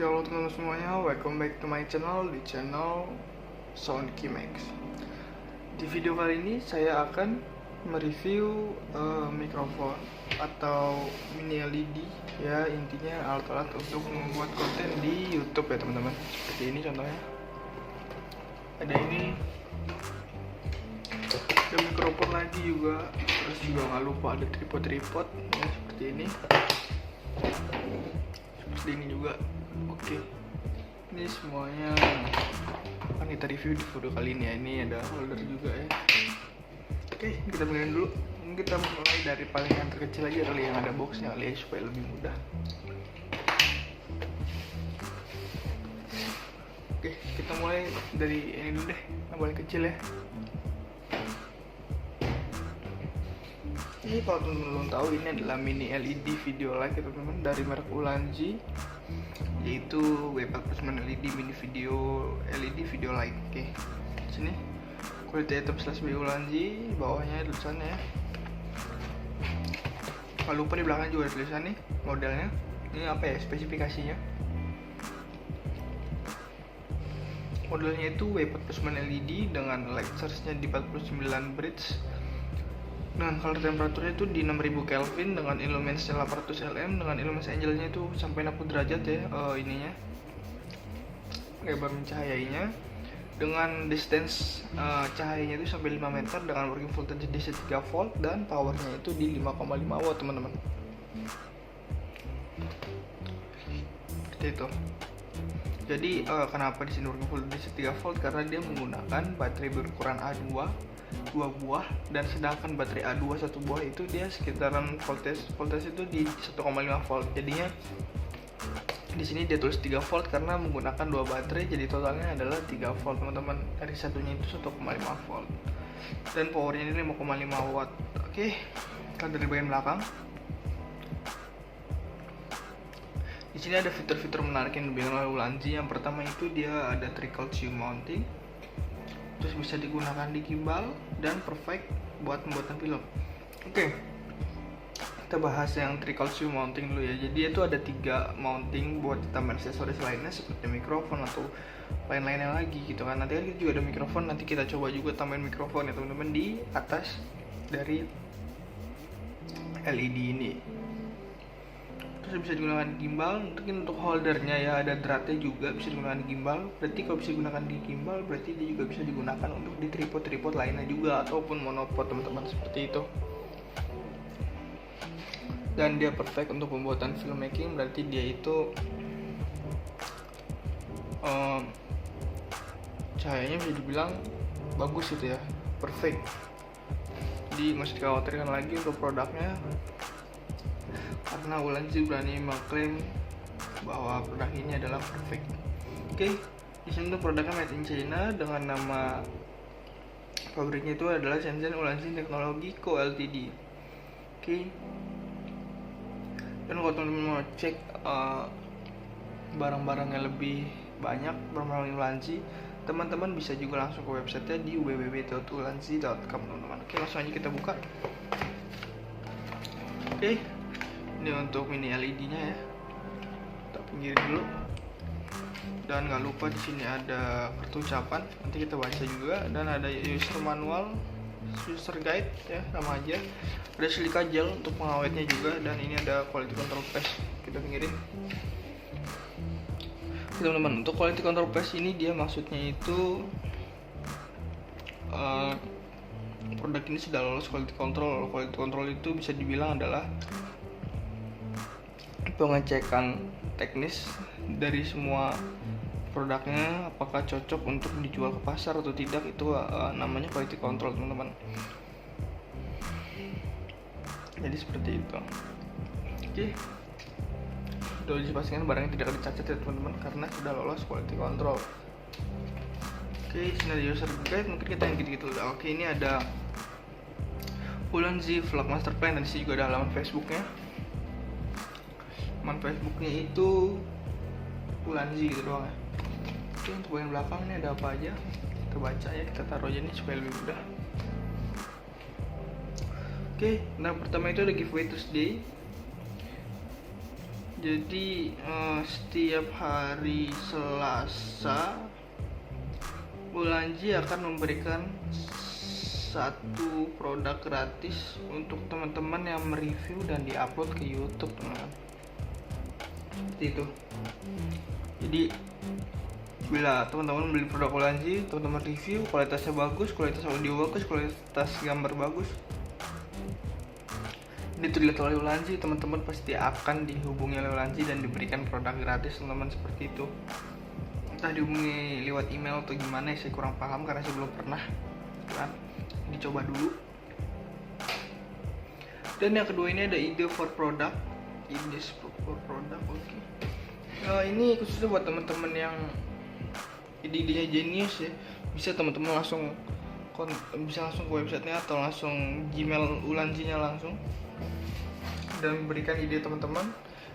Oke, halo teman-teman semuanya, welcome back to my channel, di channel SoundKeyMax. Di video kali ini saya akan mereview mikrofon atau mini LED, ya intinya alat-alat untuk membuat konten di YouTube ya teman-teman. Seperti ini contohnya. Ada ini, ada mikrofon lagi juga, terus juga nggak lupa ada tripod ya, seperti ini. Seperti ini juga. Oke, ini semuanya akan kita review di video kali ini ya. Ini ada holder juga ya. Oke, kita mulai dulu. Kita mulai dari paling yang terkecil aja kali, yang ada boxnya kali ya, supaya lebih mudah. Oke, kita mulai dari ini dulu deh, yang paling kecil ya. Ini kalau teman-teman belum tahu, ini adalah mini LED video light ya teman-teman, dari merek Ulanzi, yaitu W49 LED mini LED video light. Oke, sini quality item /B Ulanzi, bawahnya tulisannya ya. Kalau lupa di belakang juga ada tulisan nih modelnya. Ini apa ya, spesifikasinya? Modelnya itu W49 LED dengan light source-nya di 49 bridge. Dengan color temperaturnya itu di 6000 Kelvin, dengan illuminance 800 lm, dengan illuminance angle-nya itu sampai 60 derajat ya, ininya lebar mencahayainya, dengan distance cahayanya itu sampai 5 meter, dengan working voltage di 3 volt, dan powernya itu di 5,5 watt teman-teman. Seperti itu. Jadi kenapa di sini working voltage di 3 volt? Karena dia menggunakan baterai berukuran A2 2 buah, dan sedangkan baterai A2 1 buah itu dia sekitaran voltage itu di 1,5 volt. Jadinya di sini dia tulis 3 volt karena menggunakan 2 baterai, jadi totalnya adalah 3 volt teman-teman. Dari satunya itu 1,5 volt. Dan powernya ini 5,5 watt. Oke, kita dari bagian belakang. Di sini ada fitur-fitur menarik yang diberikan oleh Ulanzi. Yang pertama itu dia ada trickle tube mounting, terus bisa digunakan di gimbal, dan perfect buat pembuatan film. Oke, kita bahas yang trickle tube mounting dulu ya. Jadi itu ada 3 mounting buat tambahan aksesoris lainnya seperti mikrofon atau lain-lainnya lagi gitu kan. Nanti kan kita juga ada mikrofon, nanti kita coba juga tambahin mikrofon ya teman-teman di atas dari LED ini. Terus bisa digunakan di gimbal. Mungkin untuk holdernya ya ada dratnya juga, bisa digunakan di gimbal. Berarti kalau bisa digunakan di gimbal, berarti dia juga bisa digunakan untuk di tripod lainnya juga, ataupun monopod teman-teman, seperti itu. Dan dia perfect untuk pembuatan filmmaking, berarti dia itu cahayanya bisa dibilang bagus gitu ya, perfect. Jadi nggak usah dikhawatirkan lagi untuk produknya, karena Ulanzi berani mengklaim bahwa produk ini adalah perfect. Oke, di sini tuh produknya made in China dengan nama pabriknya itu adalah Shenzhen Ulanzi Technology Co Ltd. Oke. Dan kalau teman-teman mau cek barang-barang yang lebih banyak barang-barang Ulanzi, teman-teman bisa juga langsung ke websitenya di www.ulanzi.com teman-teman. Oke, langsung aja kita buka. Oke, ini untuk mini LED-nya ya. Kita pinggirin dulu. Dan nggak lupa di sini ada kartu ucapan, nanti kita baca juga, dan ada user manual, user guide ya, sama aja. Ada silika gel untuk pengawetnya juga, dan ini ada quality control paste. Kita pinggirin. Teman-teman, untuk quality control paste ini dia maksudnya itu produk ini sudah lolos quality control. Quality control itu bisa dibilang adalah pengecekan teknis dari semua produknya, apakah cocok untuk dijual ke pasar atau tidak. Itu namanya quality control teman-teman. Jadi seperti itu. Oke, sudah dipastikan barangnya tidak ada cacat ya teman-teman, karena sudah lolos quality control. Oke, sini ada user guide, mungkin kita yang gitu-gitu. Oke, ini ada Ulanzi Vlog Master Plan, dan disini juga ada halaman Facebooknya. Facebooknya itu Ulanzi gitu doang ya. Oke, untuk bagian belakang ini ada apa aja, kita baca ya, kita taruh aja nih supaya lebih mudah. Oke, nah pertama itu ada giveaway Tuesday. Jadi setiap hari Selasa Ulanzi akan memberikan satu produk gratis untuk teman-teman yang mereview dan diupload ke YouTube, teman-teman. Seperti itu. Jadi bila teman-teman beli produk Ulanzi, teman-teman review, kualitasnya bagus, kualitas audio bagus, kualitas gambar bagus, itu dilihat oleh Ulanzi, teman-teman pasti akan dihubungi oleh Ulanzi dan diberikan produk gratis, teman-teman, seperti itu. Entah dihubungi lewat email atau gimana, saya kurang paham karena saya belum pernah, kan. Dicoba dulu. Dan yang kedua ini ada ide for product, oke. Ini khususnya buat teman-teman yang ide-idenya genius ya, bisa teman-teman langsung ke websitenya atau langsung Gmail Ulanzinya langsung dan memberikan ide teman-teman,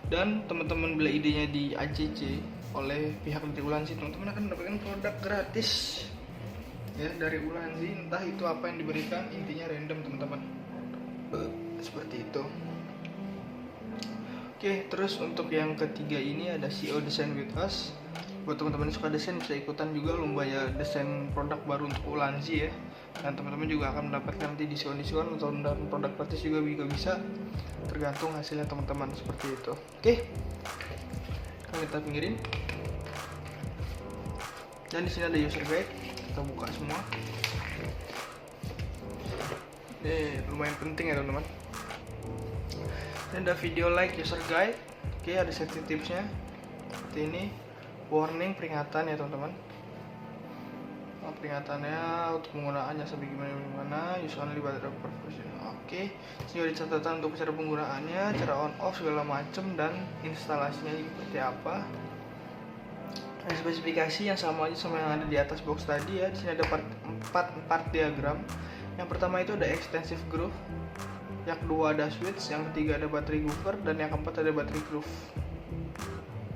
dan teman-teman bila idenya di ACC oleh pihak dari Ulanzi, teman-teman akan mendapatkan produk gratis ya dari Ulanzi, entah itu apa yang diberikan, intinya random, teman-teman. Seperti itu. Oke, terus untuk yang ketiga ini ada CEO Design with Us. Buat teman-teman yang suka desain bisa ikutan juga lomba ya desain produk baru untuk Ulanzi ya. Dan teman-teman juga akan mendapatkan nanti diskon-diskon atau produk gratis juga bisa, tergantung hasilnya teman-teman, seperti itu. Oke, kita pinggirin. Dan di sini ada user guide, kita buka semua. Ini lumayan penting ya teman-teman. Ini ada video like user guide. Oke, ada safety tipsnya seperti ini. Warning, peringatan ya teman-teman. Peringatannya untuk penggunaannya sampai gimana, use only by the professional. Oke, sini ada catatan untuk cara penggunaannya, cara on off segala macam, dan instalasinya seperti apa. Ada spesifikasi yang sama aja sama yang ada di atas box tadi ya. Di sini ada empat diagram. Yang pertama itu ada extensive groove, yang kedua ada switch, yang ketiga ada battery groover, dan yang keempat ada battery groove.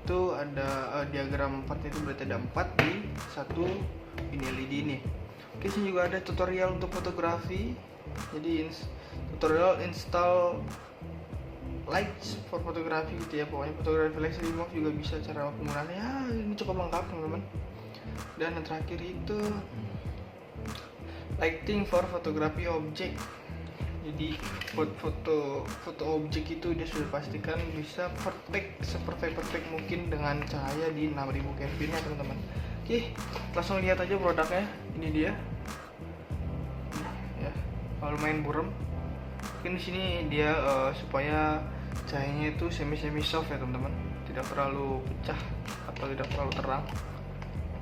Itu ada diagram 4 itu berarti ada 4 di satu ini LED ini. Oke, sini juga ada tutorial untuk fotografi. Jadi tutorial install lights for fotografi gitu ya. Pokoknya fotografi lights remove juga bisa, cara penggunaannya ya, ini cukup lengkap teman-teman. Dan yang terakhir itu lighting for photography object. Jadi buat foto objek itu dia sudah pastikan bisa perfect mungkin dengan cahaya di 6000 Kelvin ya teman-teman. Oke, langsung lihat aja produknya. Ini dia. Ya, lumayan buram. Mungkin di sini dia supaya cahayanya itu semi soft ya teman-teman, tidak terlalu pecah atau tidak terlalu terang.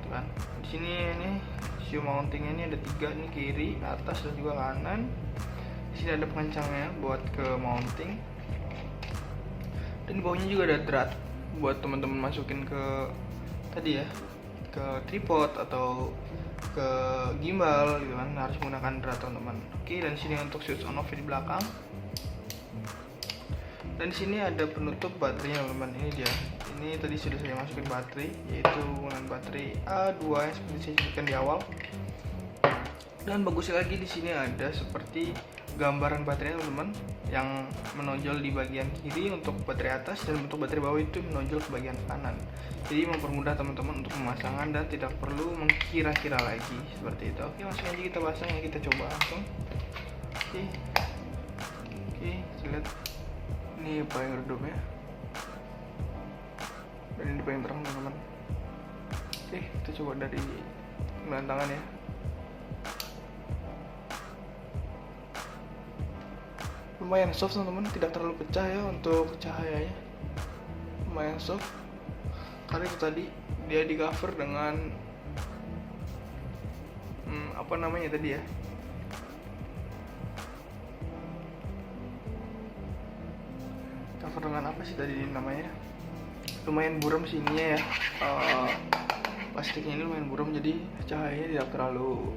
Tuh kan. Di sini ini shoe mountingnya ini ada 3, ini kiri, atas, dan juga kanan. Di sini ada pengencangnya buat ke mounting, dan di bawahnya juga ada drat buat teman-teman masukin ke tadi ya, ke tripod atau ke gimbal gitu kan, harus menggunakan drat teman-teman. Oke, dan di sini untuk switch on off di belakang, dan di sini ada penutup baterainya teman-teman. Ini dia, ini tadi sudah saya masukin baterai, yaitu dengan baterai A2 yang seperti saya sebutkan di awal. Dan bagusnya lagi di sini ada seperti gambaran baterainya teman-teman, yang menonjol di bagian kiri untuk baterai atas, dan untuk baterai bawah itu menonjol ke bagian kanan. Jadi mempermudah teman-teman untuk pemasangan dan tidak perlu mengkira-kira lagi, seperti itu. Oke, langsung aja kita pasang ya, kita coba langsung. Oke, lihat ini paling redup ya, dan ini paling terang teman-teman. Oke, kita coba dari tangan ya. Lumayan soft teman-teman, tidak terlalu pecah ya untuk cahayanya, lumayan soft karena itu tadi dia di cover dengan apa namanya tadi ya, cover dengan apa sih tadi namanya, lumayan buram sih ininya ya, plastiknya ini lumayan buram, jadi cahayanya tidak terlalu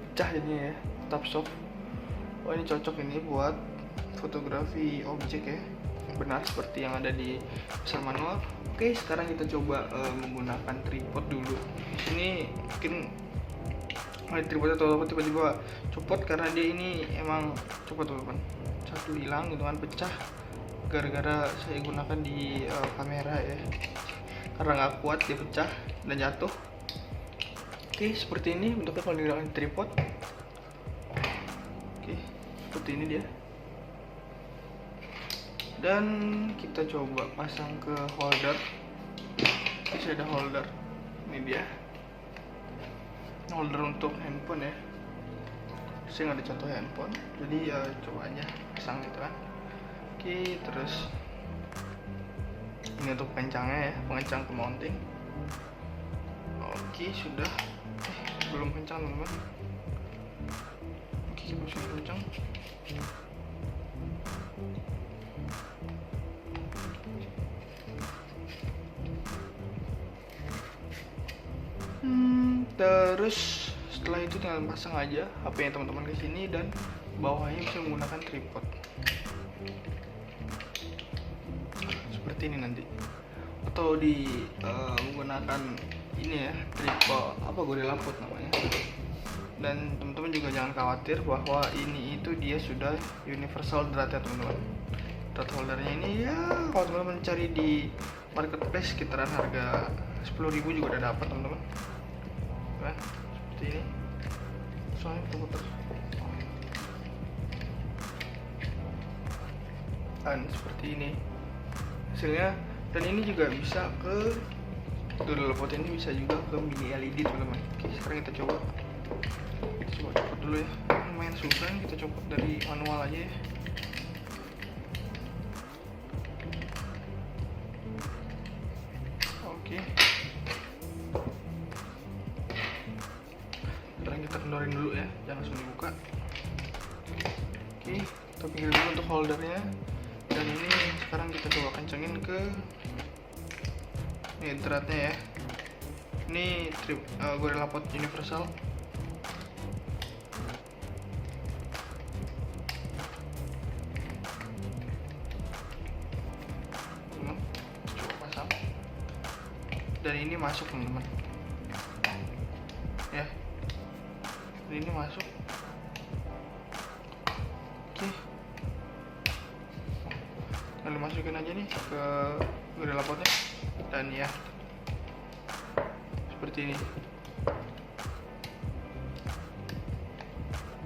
pecah jadinya ya, tetap soft. Oh, ini cocok ini buat fotografi objek ya, benar seperti yang ada di besar manual. Oke, sekarang kita coba menggunakan tripod dulu. Di sini mungkin tripod atau apa tiba-tiba copot karena dia ini emang copot teman-teman, satu hilang gitu kan, pecah gara-gara saya gunakan di kamera ya, karena nggak kuat dia pecah dan jatuh. Oke, seperti ini bentuknya kalau digunakan tripod. Oke, seperti ini dia. Dan kita coba pasang ke holder. Bisa ada holder, ini dia holder untuk handphone ya. Saya nggak ada contoh handphone, jadi ya coba aja pasang gitu kan. Oke, terus ini untuk kencangnya ya, pengencang ke mounting. Oke, sudah. Belum kencang teman-teman. Oke, kita bisa kencang. Terus setelah itu tinggal pasang aja HP-nya teman-teman ke sini dan bawahnya bisa menggunakan tripod. Seperti ini nanti. Atau menggunakan ini ya, tripod apa Gorilla Pod namanya. Dan teman-teman juga jangan khawatir bahwa ini itu dia sudah universal drat ya teman-teman. Drat holdernya ini ya kalau teman-teman cari di marketplace sekitaran harga 10.000 juga udah dapat teman-teman. Nah, seperti ini. Soalnya putar. Dan seperti ini hasilnya. Dan ini juga bisa ke Gorilla Pod, ini bisa juga ke mini LED teman-teman. Oke, sekarang kita coba copot dulu ya. Lumayan susah, kita copot dari manual aja ya. Oke, sekarang kita kendorin dulu ya, jangan langsung dibuka. Oke, kita pinggir dulu untuk holdernya. Dan ini sekarang kita coba kencengin ke ini dratnya ya. Ini Gorilla Pod universal. Coba pasang. Dan ini masuk teman-teman. Ya. Dan ini masuk. Oke. Lalu masukin aja nih ke Gorilla Podnya. Dan ya seperti ini.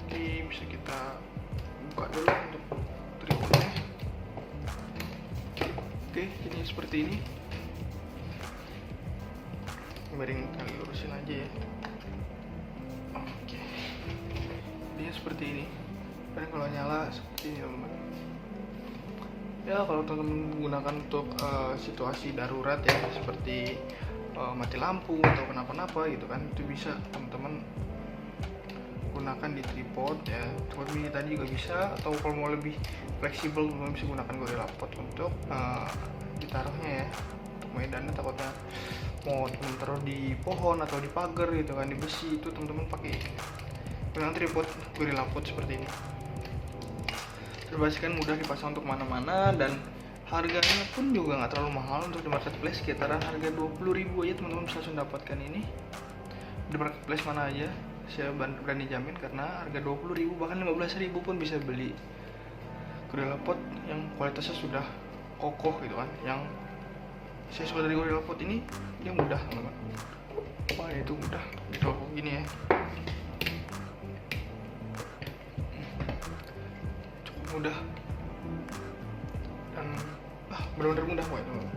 Oke, bisa kita buka dulu untuk tripodnya. Oke, ini seperti ini. Miring kali lurusin aja ya. Oke, dia seperti ini. Dan kalau nyala seperti ini teman-teman. Ya, kalau teman-teman menggunakan untuk situasi darurat ya, seperti mati lampu atau kenapa-napa gitu kan, itu bisa teman-teman gunakan di tripod ya. Tripod mini tadi juga bisa, atau kalau mau lebih fleksibel teman-teman bisa gunakan Gorilla Pod untuk ditaruhnya ya. Untuk medannya takutnya mau teman taruh di pohon atau di pagar gitu kan, di besi, itu teman-teman pakai dengan tripod Gorilla Pod seperti ini. Terbasikan mudah dipasang untuk mana-mana, dan harganya pun juga nggak terlalu mahal untuk di marketplace, sekitaran harga 20.000 aja teman-teman bisa langsung dapatkan ini di marketplace mana aja. Saya berani jamin karena harga 20.000 bahkan 15.000 pun bisa beli Gorilla Pod yang kualitasnya sudah kokoh gitu kan. Yang saya suka dari Gorilla Pod ini, dia mudah teman-teman. Wah, itu mudah gitu gini ya, mudah dan benar-benar mudah kok teman-teman.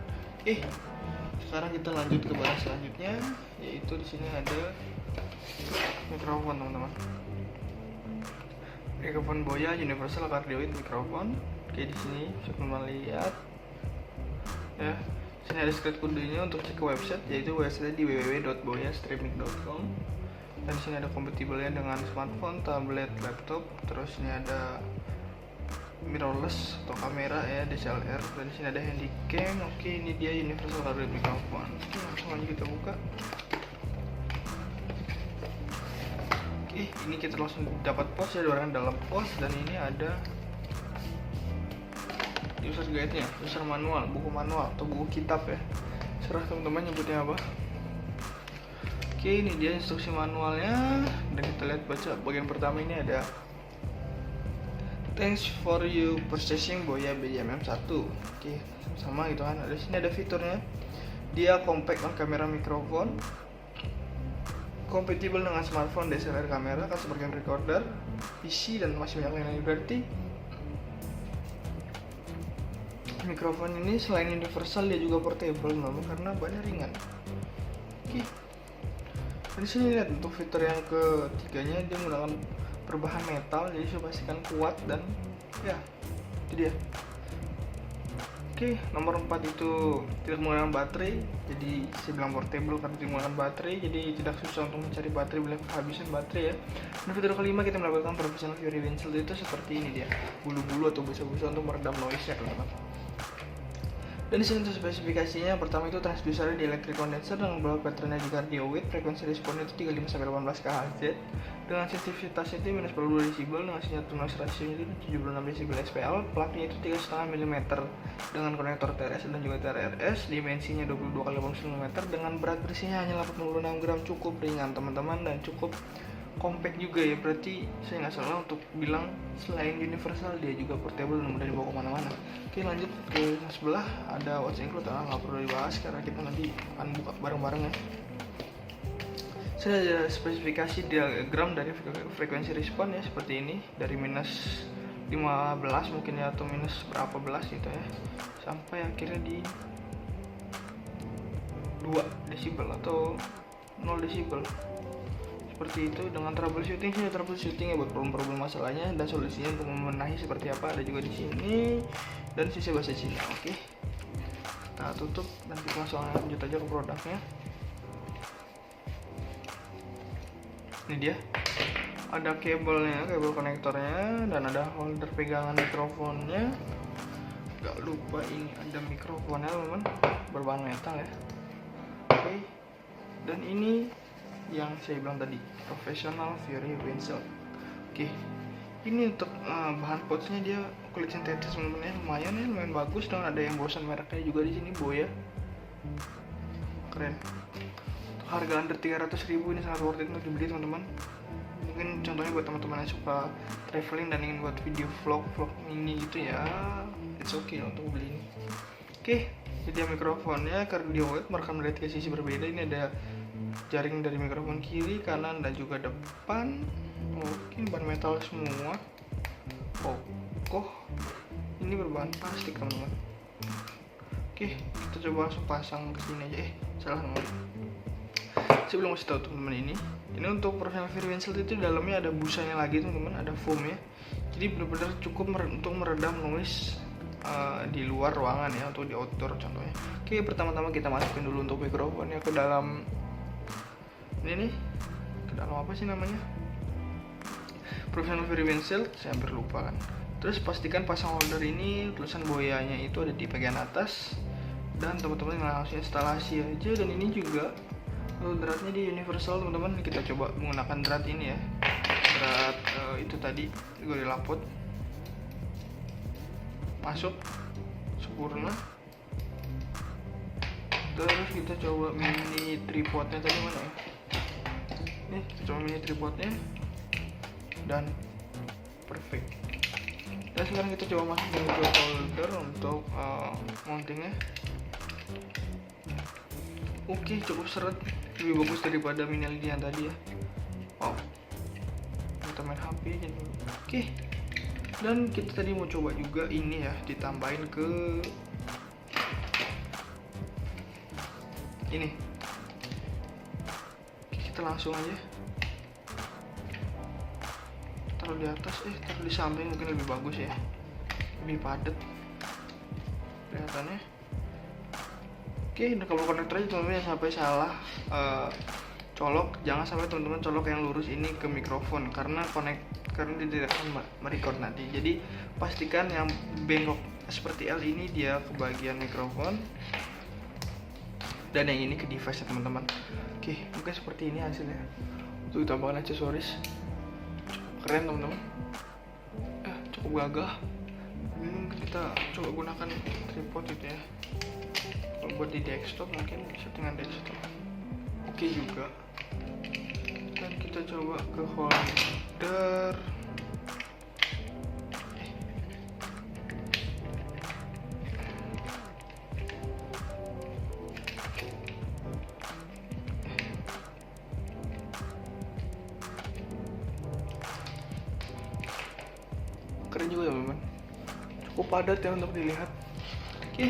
Sekarang kita lanjut ke barang selanjutnya, yaitu di sini ada mikrofon teman-teman. Mikrofon Boya Universal Cardioid Microphone. Oke, di sini bisa teman lihat ya. Sini ada script kodenya untuk cek ke website, yaitu website di www.boyastreaming.com. Dan di sini ada kompatibelnya dengan smartphone, tablet, laptop. Terus ini ada mirrorless atau kamera ya, DSLR. Dan di sini ada handycam. Oke, ini dia Universal Cardioid Microphone. Oke, langsung aja kita buka. Oke, ini kita langsung dapat pos ya, orang dalam pos. Dan ini ada user guide-nya, user manual, buku manual atau buku kitab ya. Serah teman-teman nyebutnya apa. Oke, ini dia instruksi manualnya. Dan kita lihat baca bagian pertama, ini ada Thanks for you purchasing Boya BJMM 1. Oke, sama gitu kan. Di sini ada fiturnya. Dia compact on camera microphone, compatible dengan smartphone, DSLR kamera, customer game recorder, PC, dan masih banyak lain-lain. Berarti mikrofon ini selain universal dia juga portable, memang karena bahannya ringan. Oke. Di sini lihat untuk fitur yang ketiganya, dia menggunakan berbahan metal, jadi sudah pastikan kuat dan ya itu dia. Oke, nomor 4 itu tidak menggunakan baterai, jadi saya bilang portable karena tidak menggunakan baterai, jadi tidak susah untuk mencari baterai bila kehabisan baterai ya. Dan fitur kelima kita mendapatkan professional Fury Windshield, itu seperti ini dia, bulu-bulu atau busa-busa untuk meredam noise-nya teman-teman. Dan di sini untuk spesifikasinya, pertama itu transducer di electric condenser dengan block patternnya di cardio width, frekuensi responnya itu 35-18 kHz, dengan sensitivitasnya itu -42 dB, dengan sinyal to noise ratio itu 76 dB SPL, plugnya itu 3,5 mm dengan konektor TRS dan juga TRS, dimensinya 22 x 80 mm dengan berat bersihnya hanya 86 gram, cukup ringan teman-teman dan cukup compact juga ya. Berarti saya nggak salah untuk bilang selain universal dia juga portable dan mudah dibawa kemana-mana. Oke, lanjut ke sebelah, ada what's include, nggak perlu dibahas karena kita nanti akan buka bareng-bareng ya. Saya ada spesifikasi diagram dari frekuensi respon ya, seperti ini, dari minus 15 mungkin ya, atau minus berapa belas gitu ya, sampai akhirnya di 2 desibel atau 0 desibel seperti itu. Dengan troubleshooting sih, troubleshooting ya buat problem-problem masalahnya dan solusinya untuk membenahi seperti apa ada juga di sini, dan sisi bahasa Cina. Oke, kita tutup dan kita langsung lanjut aja ke produknya. Ini dia, ada kabelnya, kabel konektornya, dan ada holder pegangan mikrofonnya. Gak lupa ini ada mikrofonnya teman, berbahan metal ya. Oke, dan ini yang saya bilang tadi, professional Fury Windshield. Oke, ini untuk bahan pouchnya dia kulit sintetis teman-teman ya, lumayan bagus, dan ada yang bosan mereknya juga di sini, Boya. Keren. Untuk harga under 300.000 ini sangat worth it untuk dibeli teman-teman. Mungkin contohnya buat teman-teman yang suka traveling dan ingin buat video vlog ini gitu ya, it's okay untuk beli ini. Oke, jadi mikrofonnya cardio width merekam dari 3 sisi berbeda. Ini ada jaring dari mikrofon kiri, kanan, dan juga depan. Mungkin bahan metal semua. Kokoh. Ini berbahan plastik teman-teman. Oke, kita coba langsung pasang ke sini aja. Salah teman. Sebelum kasih tahu teman-teman ini untuk professional Fury Windshield itu dalamnya ada busanya lagi teman-teman, ada foamnya. Jadi benar-benar cukup untuk meredam noise di luar ruangan ya, atau di outdoor contohnya. Oke, pertama-tama kita masukin dulu untuk mikrofonnya ke dalam ini nih, ke dalam apa sih namanya, professional Fury Windshield, saya hampir lupa kan. Terus pastikan pasang holder ini, tulisan Boyanya itu ada di bagian atas, dan teman-teman langsung instalasi aja. Dan ini juga dratnya di universal teman-teman. Kita coba menggunakan drat ini ya, drat itu tadi Gorilla Pod, masuk sempurna. Terus kita coba mini tripodnya tadi mana ya, nih kita coba mini tripodnya, dan perfect. Dan sekarang kita coba masukin ke holder untuk mountingnya. Oke, cukup seret, lebih bagus daripada mini LED yang tadi ya. Wow, kita main HP aja dulu. Oke, dan kita tadi mau coba juga ini ya, ditambahin ke ini. Oke, kita langsung aja taruh di atas, taruh di samping mungkin lebih bagus ya, lebih padat kelihatannya. Oke, dan kalau konektor aja teman-teman yang sampai salah colok, jangan sampai teman-teman colok yang lurus ini ke mikrofon karena dia tidak akan merecord nanti. Jadi pastikan yang bengkok seperti L ini dia ke bagian mikrofon, dan yang ini ke device ya teman-teman. Oke, mungkin seperti ini hasilnya. Untuk tambahkan aksesoris cukup keren teman-teman, cukup gagah. Ini mungkin kita coba gunakan tripod gitu ya. Kalau buat di desktop mungkin settingan desktop oke juga. Dan kita coba ke holder, keren juga teman-teman, cukup padat ya untuk dilihat. Oke,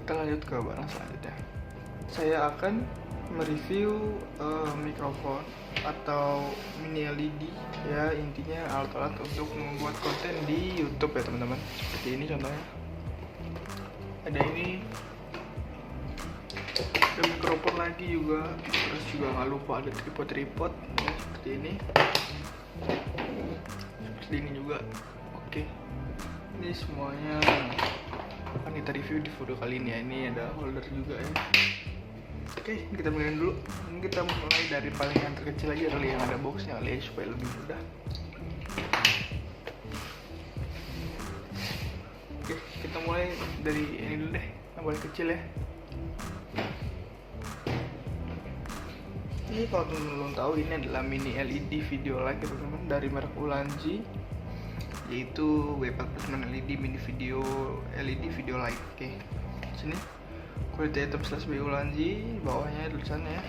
kita lanjut ke barang selanjutnya. Saya akan mereview mikrofon atau mini LED ya, intinya alat-alat untuk membuat konten di YouTube ya teman-teman. Seperti ini contohnya, ada ini, ada mikrofon lagi juga, terus juga nggak lupa ada tripod ya, seperti ini juga. Oke, ini semuanya akan kita review di video kali ini ya. Ini ada holder juga ya. Oke, kita mulai dulu. Ini kita mulai dari paling yang terkecil aja kali, yang ada boxnya kali ya, supaya lebih mudah. Oke, kita mulai dari ini dulu deh, yang paling kecil ya. Ini kalau teman-teman belum tahu, ini adalah mini LED video light ya teman-teman, dari merek Ulanzi, yaitu W49 LED mini LED video light. Oke, sini quality item /B Ulanzi, bawahnya tulisannya ya.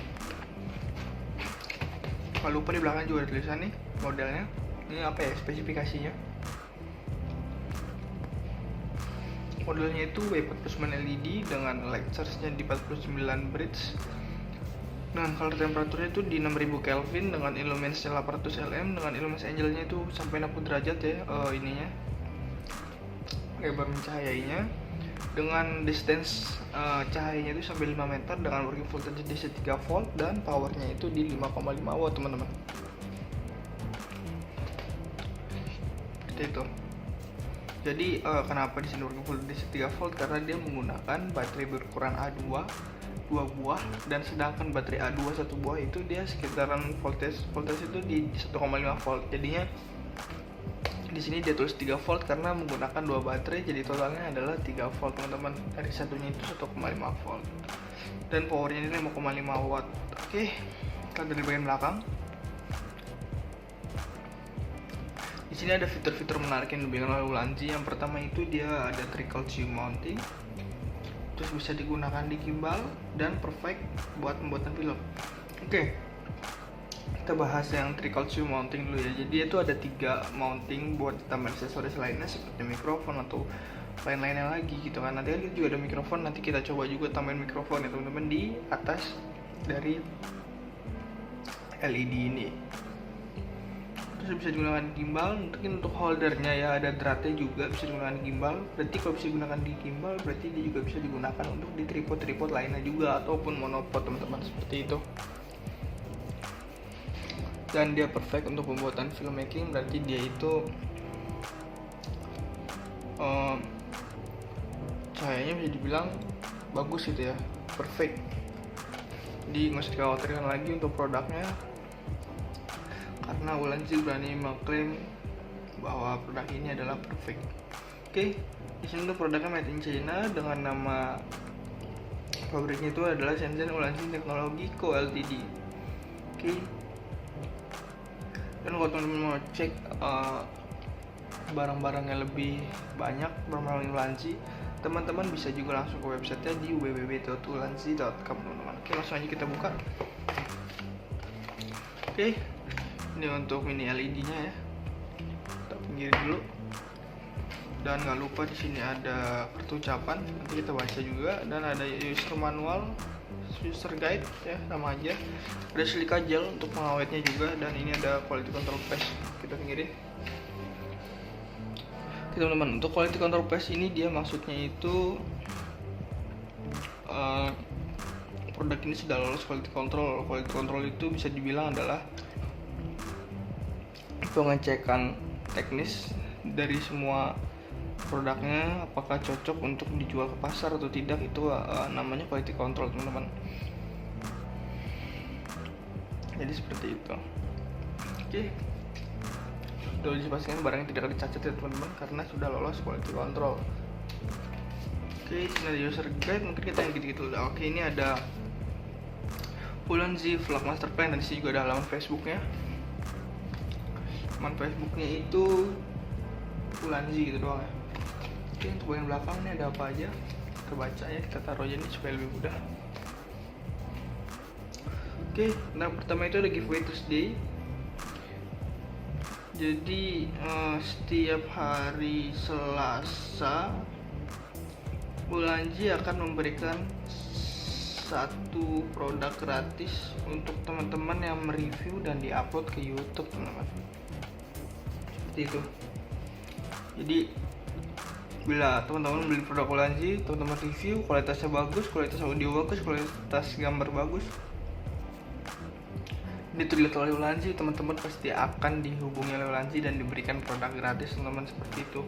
Kalau lupa di belakang juga ada tulisan nih modelnya. Ini apa ya, spesifikasinya. Modelnya itu W49 LED dengan light charge-nya di 49 bridge. Dengan color temperaturnya itu di 6000 Kelvin dengan illuminance 800 lm, dengan illuminance angle-nya itu sampai 60 derajat ya, ininya lebar mencahayainya, dengan distance cahayanya itu sampai 5 meter, dengan working voltage DC 3 volt, dan powernya itu di 5,5 watt teman-teman. Seperti itu. Jadi kenapa di sini working voltage DC 3 volt, karena dia menggunakan baterai berukuran A2 2 buah, dan sedangkan baterai A2 1 buah itu dia sekitaran voltage itu di 1,5 volt. Jadinya di sini dia tulis 3 volt karena menggunakan 2 baterai, jadi totalnya adalah 3 volt teman-teman. Dari satunya itu 1,5 volt dan powernya ini 5,5 watt. Oke, kita dari bagian belakang. Di sini ada fitur-fitur menarik yang diberikan oleh Ulanzi. Yang pertama itu dia ada trickle tube mounting, terus bisa digunakan di gimbal dan perfect buat pembuatan film. Oke, kita bahas yang trickle tube mounting dulu ya. Jadi itu ada 3 mounting buat ditambah aksesoris lainnya seperti mikrofon atau lain-lainnya lagi gitu kan. Nanti kan juga ada mikrofon, nanti kita coba juga tambahin mikrofon ya teman-teman di atas dari LED ini. Terus bisa digunakan gimbal, mungkin untuk holdernya ya, ada dratnya juga bisa digunakan gimbal. Berarti kalau bisa digunakan di gimbal, berarti dia juga bisa digunakan untuk di tripod lainnya juga, ataupun monopod teman-teman, seperti itu. Dan dia perfect untuk pembuatan filmmaking, berarti dia itu cahayanya bisa dibilang bagus gitu ya, perfect. Jadi nggak usah dikhawatirkan lagi untuk produknya, karena Ulanzi berani mengklaim bahwa produk ini adalah perfect. Oke, di sini tuh produknya made in China dengan nama pabriknya itu adalah Shenzhen Ulanzi Technology Co Ltd. Oke. Dan kalau teman-teman mau cek barang-barang yang lebih banyak barang-barang Ulanzi, teman-teman bisa juga langsung ke websitenya di www.ulanzi.com teman-teman. Oke, langsung aja kita buka. Oke, ini untuk mini LED-nya ya. Kita pinggirin dulu. Dan nggak lupa di sini ada kartu ucapan, nanti kita baca juga, dan ada user manual, user guide ya, sama aja. Ada silika gel untuk pengawetnya juga, dan ini ada quality control paste. Kita pinggirin. Oke teman-teman, untuk quality control paste ini dia maksudnya itu produk ini sudah lolos quality control. Quality control itu bisa dibilang adalah pengecekan teknis dari semua produknya, apakah cocok untuk dijual ke pasar atau tidak. Itu namanya quality control teman-teman. Jadi seperti itu. Oke, sudah dipastikan barangnya tidak akan dicacat ya teman-teman, karena sudah lolos quality control. Oke, sini ada user guide, mungkin kita yang gitu-gitu. Oke, ini ada Ulanzi Vlog Master Plan, dan di sini juga ada halaman Facebooknya. Facebooknya itu Ulanzi gitu doang ya. Oke, untuk bagian belakang ini ada apa aja, kita baca ya, kita taruh aja nih supaya lebih mudah. Oke, nah pertama itu ada giveaway Tuesday. Jadi setiap hari Selasa Ulanji akan memberikan satu produk gratis untuk teman-teman yang mereview dan diupload ke YouTube, teman-teman. Seperti itu. Jadi bila teman-teman beli produk Ulanji, teman-teman review, kualitasnya bagus, kualitas audio bagus, kualitas gambar bagus, ini tuh dilihat oleh Ulanji, teman-teman pasti akan dihubungi oleh Ulanji dan diberikan produk gratis, teman-teman, seperti itu.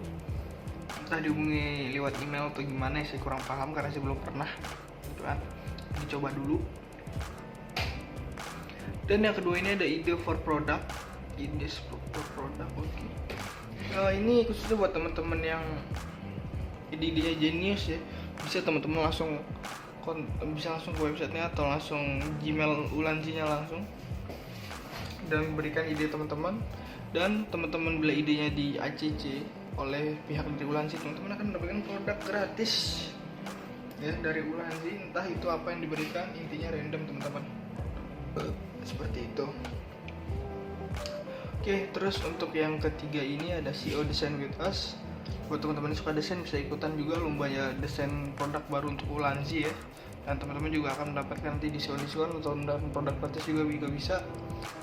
Entah dihubungi lewat email atau gimana, saya kurang paham karena saya belum pernah, gitu kan. Dicoba dulu. Dan yang kedua ini ada ide for product, oke. Ini khususnya buat teman-teman yang ide-idenya genius ya, bisa teman-teman langsung ke websitenya atau langsung Gmail Ulanjinya langsung dan memberikan ide teman-teman. Dan teman-teman bila idenya di ACC oleh pihak dari Ulanji, teman-teman akan mendapatkan produk gratis ya dari Ulanji, entah itu apa yang diberikan, intinya random, teman-teman. Seperti itu. Oke, terus untuk yang ketiga ini ada CEO Design with Us. Buat teman-teman yang suka desain bisa ikutan juga lomba ya desain produk baru untuk Ulanji ya. Dan teman-teman juga akan mendapatkan nanti diskon atau mendapatkan produk gratis juga bisa,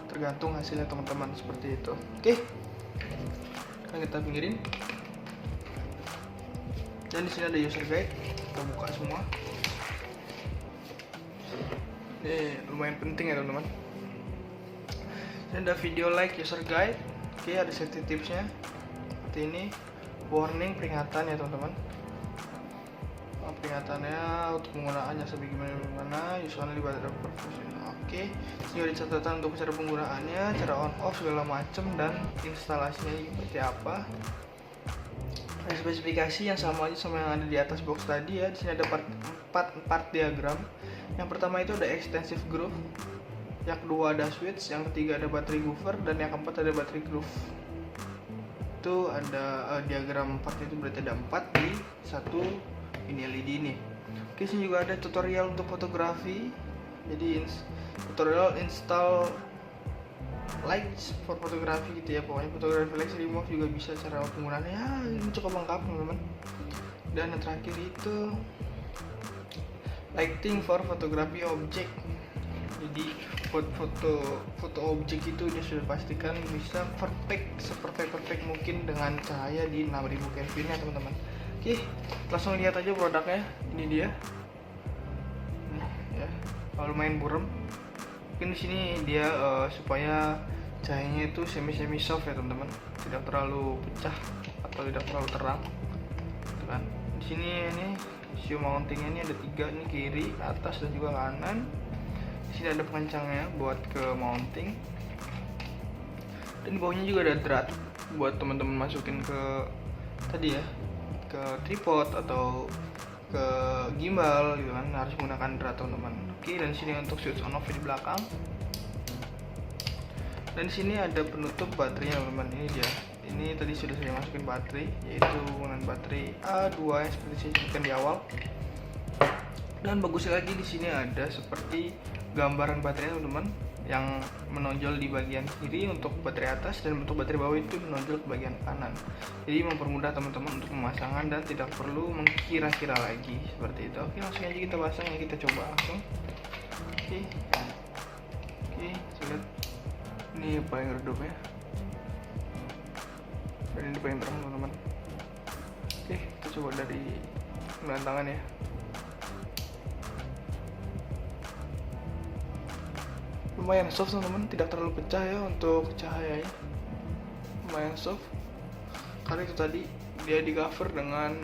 tergantung hasilnya teman-teman, seperti itu. Oke, sekarang kita pinggirin. Dan di sini ada user guide, kita buka semua. Ini lumayan penting ya teman-teman. Ini ada video like user guide. Oke, ada safety tipsnya seperti ini. Warning, peringatan ya teman-teman. Peringatannya untuk penggunaannya sebagaimana usually by the professional. Oke, ini ada catatan untuk cara penggunaannya, cara on off segala macam, dan instalasinya seperti apa. Ada spesifikasi yang sama aja sama yang ada di atas box tadi ya. Di sini ada part diagram. Yang pertama itu ada extensive groove, yang kedua ada switch, yang ketiga ada battery buffer, dan yang keempat ada battery groove. Itu ada diagram part itu berarti ada 4 di satu ini LED ini. Oke, sini juga ada tutorial untuk fotografi. Jadi tutorial install lights for fotografi gitu ya, pokoknya fotografi lights remove juga bisa, cara penggunaannya ya ini cukup lengkap teman-teman. Dan yang terakhir itu lighting for photography object. Jadi foto objek itu dia sudah pastikan bisa seperfect mungkin dengan cahaya di 6000 Kelvin ya teman-teman. Oke, langsung lihat aja produknya. Ini dia. Ya, lumayan buram. Mungkin di sini dia supaya cahayanya itu semi soft ya teman-teman, tidak terlalu pecah atau tidak terlalu terang. Gitu kan. Di sini ini shoe mountingnya ini ada 3, ini kiri, atas, dan juga kanan. Di sini ada pengencangnya buat ke mounting. Dan di bawahnya juga ada drat buat teman-teman masukin ke tadi ya, ke tripod atau ke gimbal gitu kan, harus menggunakan drat teman-teman. Oke, dan di sini untuk switch on off di belakang. Dan di sini ada penutup baterainya teman-teman. Ini dia. Ini tadi sudah saya masukin baterai, yaitu dengan baterai A2 yang seperti saya sebutkan di awal. Dan bagusnya lagi di sini ada seperti gambaran baterainya teman-teman, yang menonjol di bagian kiri untuk baterai atas, dan untuk baterai bawah itu menonjol ke bagian kanan. Jadi mempermudah teman-teman untuk pemasangan dan tidak perlu mengkira-kira lagi seperti itu. Oke, langsung aja kita pasang ya, kita coba langsung. Oke, lihat ini paling redup ya, dan ini paling terang teman-teman. Oke, kita coba dari penggunaan tangan ya. Lumayan soft teman-teman, tidak terlalu pecah ya untuk cahayanya, lumayan soft karena itu tadi dia di cover dengan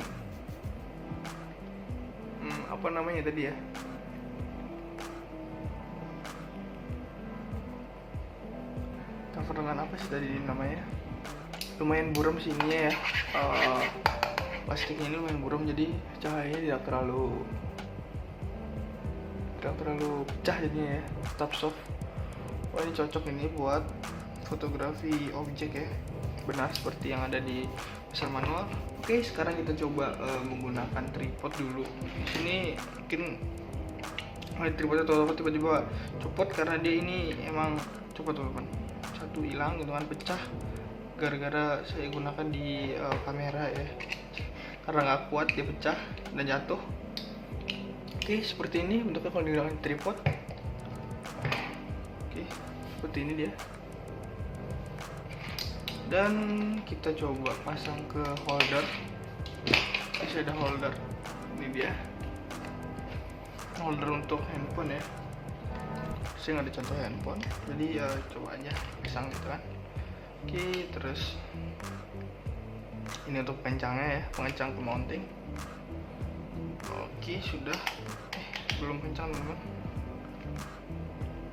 apa namanya tadi ya, cover dengan apa sih tadi namanya, lumayan buram sininya ya, plastiknya ini lumayan buram, jadi cahayanya tidak terlalu pecah jadinya ya, tetap soft. Wah, ini cocok ini buat fotografi objek ya, benar seperti yang ada di pesan manual. Oke, sekarang kita coba menggunakan tripod dulu. Di sini mungkin tripod atau tiba-tiba copot, karena dia ini emang copot teman-teman, satu hilang gitu kan, pecah gara-gara saya gunakan di kamera ya, karena nggak kuat dia pecah dan jatuh. Oke, seperti ini bentuknya kalau digunakan tripod. Oke, seperti ini dia. Dan kita coba pasang ke holder. Bisa ada holder, ini dia holder untuk handphone ya. Saya nggak ada contoh handphone, jadi ya coba aja pasang gitu kan. Oke, terus ini untuk pencangnya ya, pengencang ke mounting. Oke, sudah. Belum kencang teman-teman.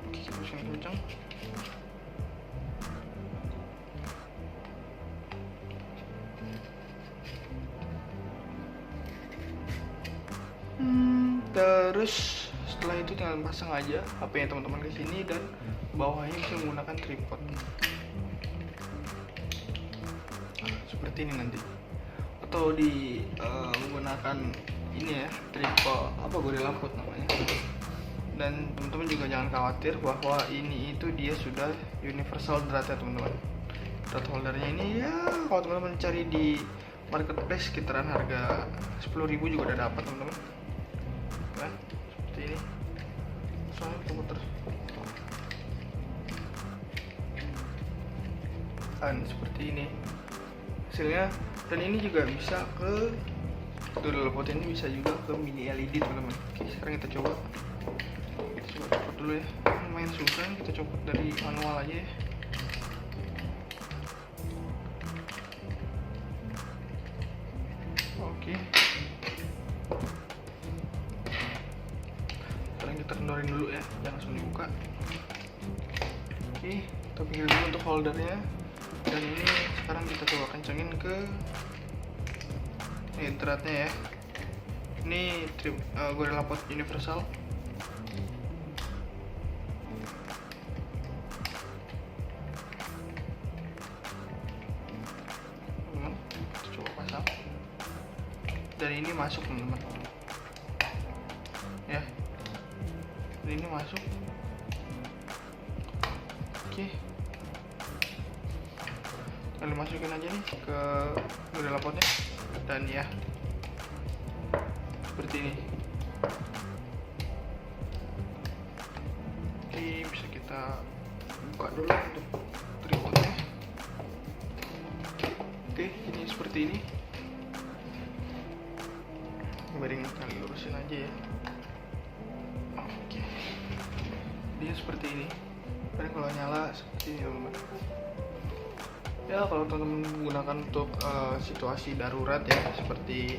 Oke, kita pasang kencang. Terus setelah itu tinggal pasang aja HP-nya teman-teman ke sini, dan bawahnya bisa menggunakan tripod seperti ini nanti, atau di menggunakan ini ya, tripod Gorilla Pod namanya. Dan teman-teman juga jangan khawatir bahwa ini itu dia sudah universal drat ya teman-teman. Drat holdernya ini ya kalau teman-teman cari di marketplace sekitaran harga 10.000 juga udah dapat teman-teman. Kan seperti ini, soalnya kita putar kan seperti ini hasilnya. Dan ini juga bisa ke Gorilla Pod, ini bisa juga ke mini LED teman-teman. Oke, sekarang kita coba copot dulu ya, lumayan susah, kita copot dari manual aja ya. Oke, sekarang kita kendorin dulu ya, jangan langsung dibuka. Oke, kita pinggir dulu untuk holdernya. Dan ini sekarang kita coba kencengin ke dratnya ya. Ini Gorilla Pod universal. Kita coba pasang. Dan ini masuk teman-teman ya, dan ini masuk. Oke, lalu masukin aja nih ke Gorilla Podnya, dan ya seperti ini. Oke, bisa kita buka dulu untuk tripodnya. Oke, ini seperti ini. Baring kali lurusin aja ya. Oke, dia seperti ini. Dan kalau nyala seperti ini teman-teman. Ya, kalau teman-teman menggunakan untuk situasi darurat ya, seperti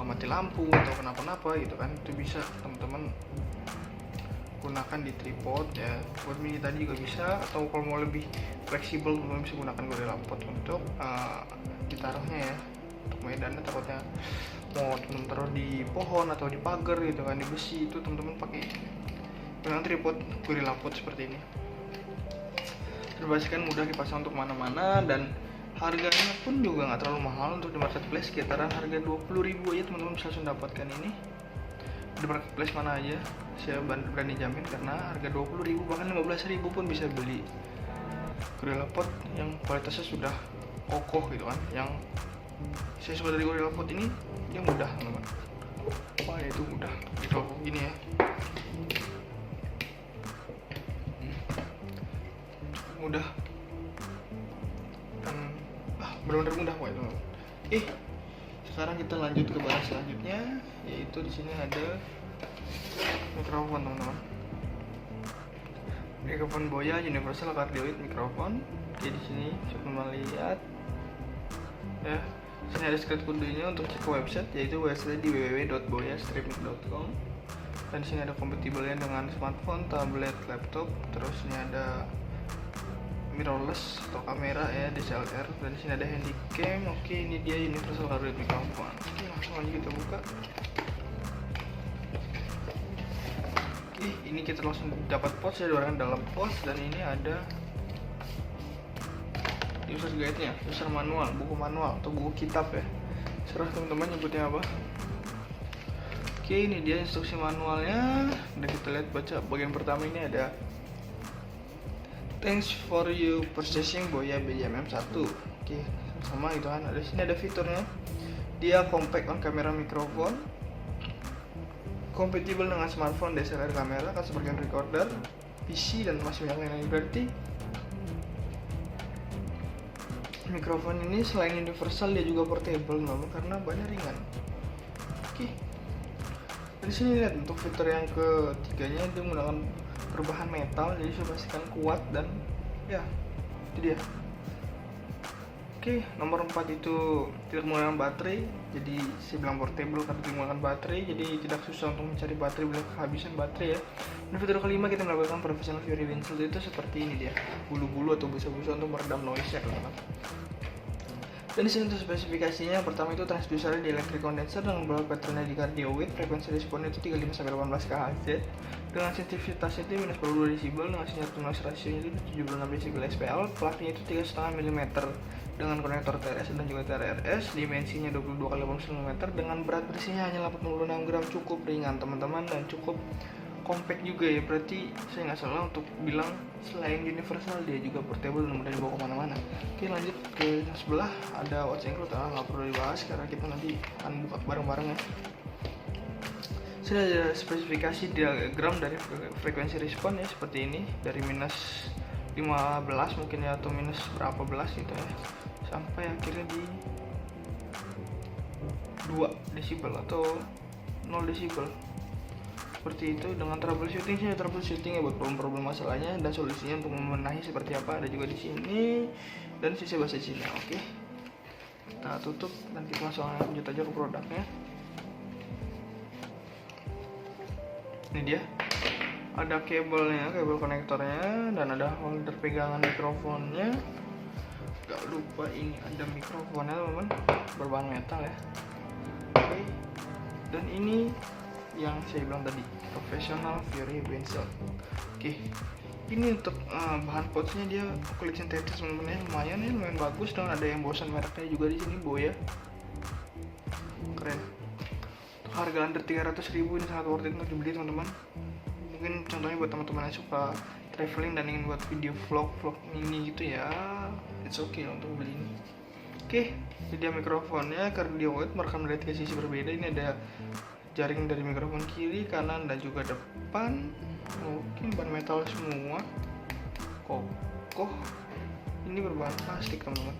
mati lampu atau kenapa-napa gitu kan, itu bisa teman-teman gunakan di tripod ya. Buat mini tadi juga bisa, atau kalau mau lebih fleksibel teman-teman bisa gunakan Gorilla Pod untuk ditaruhnya ya, untuk medannya. Takutnya mau teman taruh di pohon atau di pagar gitu kan, di besi, itu teman-teman pakai dengan tripod Gorilla Pod seperti ini. Terbataskan, mudah dipasang untuk mana-mana, dan harganya pun juga nggak terlalu mahal. Untuk di marketplace sekitaran harga 20.000 aja teman-teman bisa langsung dapatkan ini di marketplace mana aja. Saya berani jamin, karena harga 20.000 bahkan 15.000 pun bisa beli Gorilla Pod yang kualitasnya sudah kokoh gitu kan. Yang saya suka dari Gorilla Pod ini, dia mudah teman-teman. Wah, itu mudah gitu gini ya, mudah dan benar-benar mudah kok itu. Sekarang kita lanjut ke bahas selanjutnya, yaitu di sini ada mikrofon teman-teman. Mikrofon Boya Universal Cardioid Microphone. Oke, di sini teman-teman lihat ya. Sini ada script kodenya untuk cek website, yaitu website di www.boyastreaming.com. Dan di sini ada kompatibelnya dengan smartphone, tablet, laptop. Terus ini ada mirrorless atau kamera ya, DSLR. Dan di sini ada handycam. Oke, ini dia Universal Cardioid Microphone. Oke, langsung aja kita buka. Oke, ini kita langsung dapat pouch ya, orang dalam pouch. Dan ini ada user guide-nya, user manual, buku manual atau buku kitab ya, serah teman-teman nyebutnya apa. Oke, ini dia instruksi manualnya. Dan kita lihat baca bagian pertama ini ada thanks for you purchasing Boya BJMM1. Oke, sama itu kan. Ada sini ada fiturnya. Dia compact on camera microphone, compatible dengan smartphone, DSLR kamera, customer can recorder, PC dan masih banyak lain. Berarti mikrofon ini selain universal dia juga portable teman-teman, karena bahannya ringan. Oke. Di sini lihat untuk fitur yang ketiganya dia menggunakan berbahan metal, jadi saya pastikan kuat dan ya itu dia. Oke, nomor 4 itu tidak menggunakan baterai, jadi saya bilang portable karena tidak menggunakan baterai, jadi tidak susah untuk mencari baterai bila kehabisan baterai ya. Dan fitur kelima kita melakukan professional Fury Windshield, itu seperti ini dia, bulu-bulu atau busa-busa untuk meredam noise-nya teman-teman. Dan di sini untuk spesifikasinya, yang pertama itu transducer di electric condenser dengan berat baterainya di cardio width, frekuensi responnya itu 35-18 kHz, dengan sensitivitasnya itu -42 desibel, dengan sinyal to noise ratio itu 76 desibel SPL, plugnya itu 3,5 mm dengan konektor TRS dan juga TRRS, dimensinya 22 x 80 mm dengan berat bersihnya hanya 86 gram, cukup ringan teman-teman dan cukup compact juga ya. Berarti saya nggak salah untuk bilang selain universal dia juga portable dan mudah dibawa kemana-mana. Oke, lanjut ke sebelah ada watch include, nggak perlu dibahas karena kita nanti akan buka bareng-bareng ya. Sini ada spesifikasi diagram dari frekuensi respon ya, seperti ini, dari minus 15 mungkin ya, atau minus berapa belas gitu ya, sampai akhirnya di 2 desibel atau 0 desibel seperti itu. Dengan troubleshooting sih, troubleshooting ya buat problem-problem masalahnya dan solusinya untuk membenahi seperti apa ada juga di sini, dan sisi bahasa Cina. Oke, kita tutup dan kita langsung lanjut aja ke produknya. Ini dia, ada kabelnya, kabel konektornya, dan ada holder pegangan mikrofonnya. Gak lupa ini ada mikrofonnya teman-teman, berbahan metal ya. Oke, dan ini yang saya bilang tadi, professional Fury Windshield. Oke, ini untuk bahan pouchnya dia kulit sintetis teman-teman ya, lumayan bagus, dan ada yang bosan mereknya juga di sini, Boya. Keren. Untuk harga under 300.000 ini sangat worth it untuk dibeli teman-teman. Mungkin contohnya buat teman-teman yang suka traveling dan ingin buat video vlog mini gitu ya, it's okay untuk beli ini. Oke, ini dia mikrofonnya, cardio width, merekam dari 3 sisi berbeda. Ini ada jaring dari mikrofon kiri, kanan, dan juga depan. Mungkin bahan metal semua, kokoh. Ini berbahan plastik teman-teman.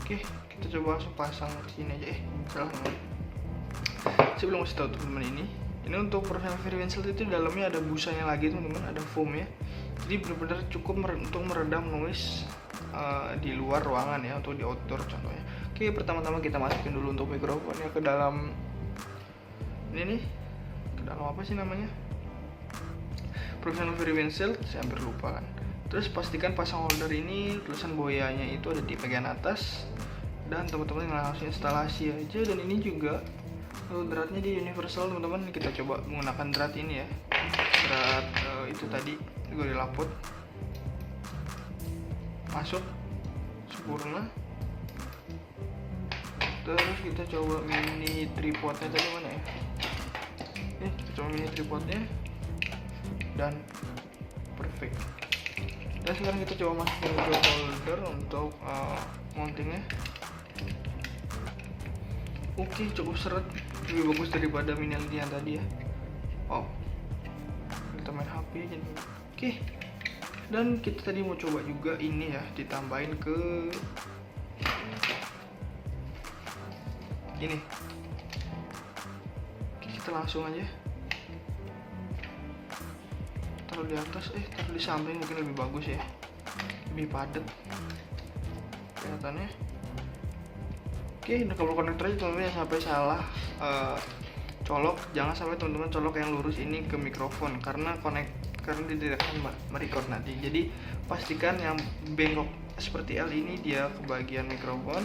Oke, kita coba langsung pasang ke sini aja. Salah teman. Saya belum kasih tahu teman-teman ini. Ini untuk professional Fury Windshield itu di dalamnya ada busanya lagi teman-teman, ada foam ya. Jadi benar-benar cukup untuk meredam noise di luar ruangan ya, atau di outdoor contohnya. Oke, pertama-tama kita masukin dulu untuk mikrofonnya ke dalam ini nih, ke dalam apa sih namanya, professional Fury Windshield, saya hampir lupa kan. Terus pastikan pasang holder ini, tulisan Boyanya itu ada di bagian atas, dan teman-teman langsung instalasi aja. Dan ini juga dratnya di universal teman-teman. Kita coba menggunakan drat ini ya, drat itu tadi gue dilaput, masuk sempurna. Terus kita coba mini tripodnya tadi mana ya, kita coba mini tripodnya, dan perfect. Dan sekarang kita coba masukin ke holder untuk mountingnya. Oke, cukup seret, lebih bagus daripada mini LED yang tadi ya. Oh, kita main HP aja nih. Oke, dan kita tadi mau coba juga ini ya, ditambahin ke ini. Oke, kita langsung aja taruh di atas, taruh di samping mungkin lebih bagus ya, lebih padat kelihatannya. Oke, udah kabel konektor aja teman-teman, sampai salah colok. Jangan sampai teman-teman colok yang lurus ini ke mikrofon, karena dia tidak akan merecord nanti. Jadi pastikan yang bengkok seperti L ini dia ke bagian mikrofon,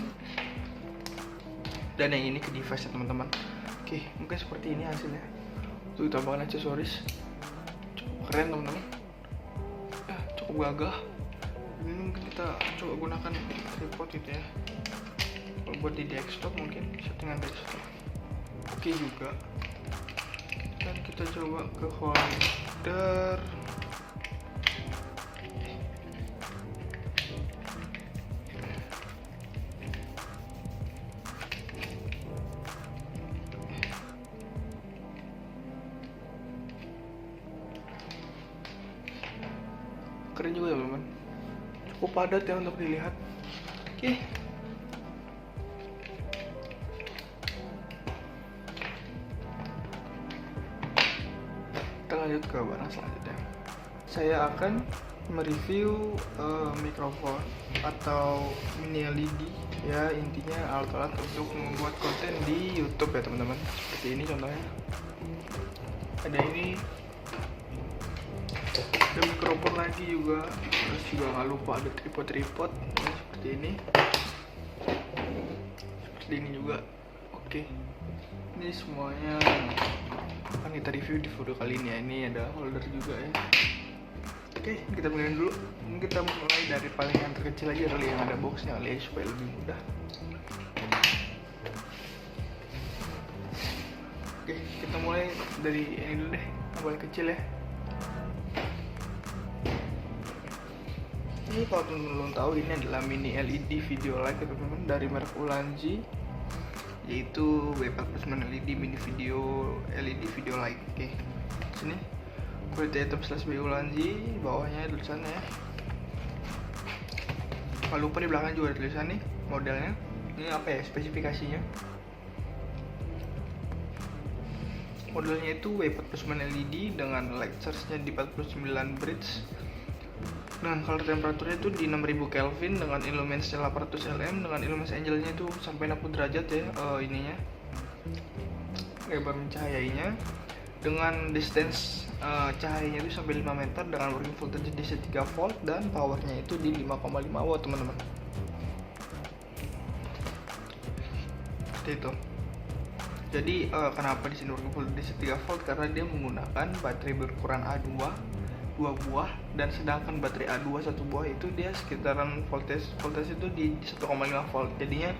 dan yang ini ke device ya teman-teman. Oke, mungkin seperti ini hasilnya. Tuh, tambahkan aksesoris cukup keren teman-teman ya, cukup gagah. Ini mungkin kita coba gunakan tripod gitu ya, kalau buat di desktop mungkin settingan desktop oke juga. dan kita coba ke folder. Keren juga ya teman-teman, cukup padat ya untuk dilihat. Oke, kita lanjut ke barang selanjutnya. Saya akan mereview mikrofon atau mini LED ya, intinya alat-alat untuk membuat konten di YouTube ya teman-teman. Seperti ini contohnya, ada ini, ada mikrofon lagi juga, terus juga nggak lupa ada tripod ya, seperti ini juga. Oke, ini semuanya akan kita review di video kali ini ya. Ini ada holder juga ya. Oke, kita mulai dulu. Kita mulai dari paling yang terkecil aja kali, yang ada boxnya kali ya, supaya lebih mudah. Oke, kita mulai dari ini dulu deh, yang paling kecil ya. Ini kalau teman-teman belum tahu, ini adalah mini LED video light ya teman-teman, dari merek Ulanzi, yaitu W49 LED mini video LED video light. Oke, sini quality item /B Ulanzi, bawahnya ada tulisannya ya. Kalau lupa di belakang juga ada tulisan nih modelnya. Ini apa ya, spesifikasinya? Modelnya itu W49 LED dengan light charge-nya di 49 bridge. Dengan color temperaturnya itu di 6000 Kelvin, dengan illuminance 800 lm, dengan illuminance angle-nya itu sampai 60 derajat ya, ininya lebar mencahayainya, dengan distance cahayanya itu sampai 5 meter, dengan working voltage di 3 volt, dan powernya itu di 5,5 watt teman-teman. Seperti itu. Jadi kenapa di sini working voltage di 3 volt? Karena dia menggunakan baterai berukuran A2 2 buah, dan sedangkan baterai A2 1 buah itu dia sekitaran voltage itu di 1,5 volt. Jadinya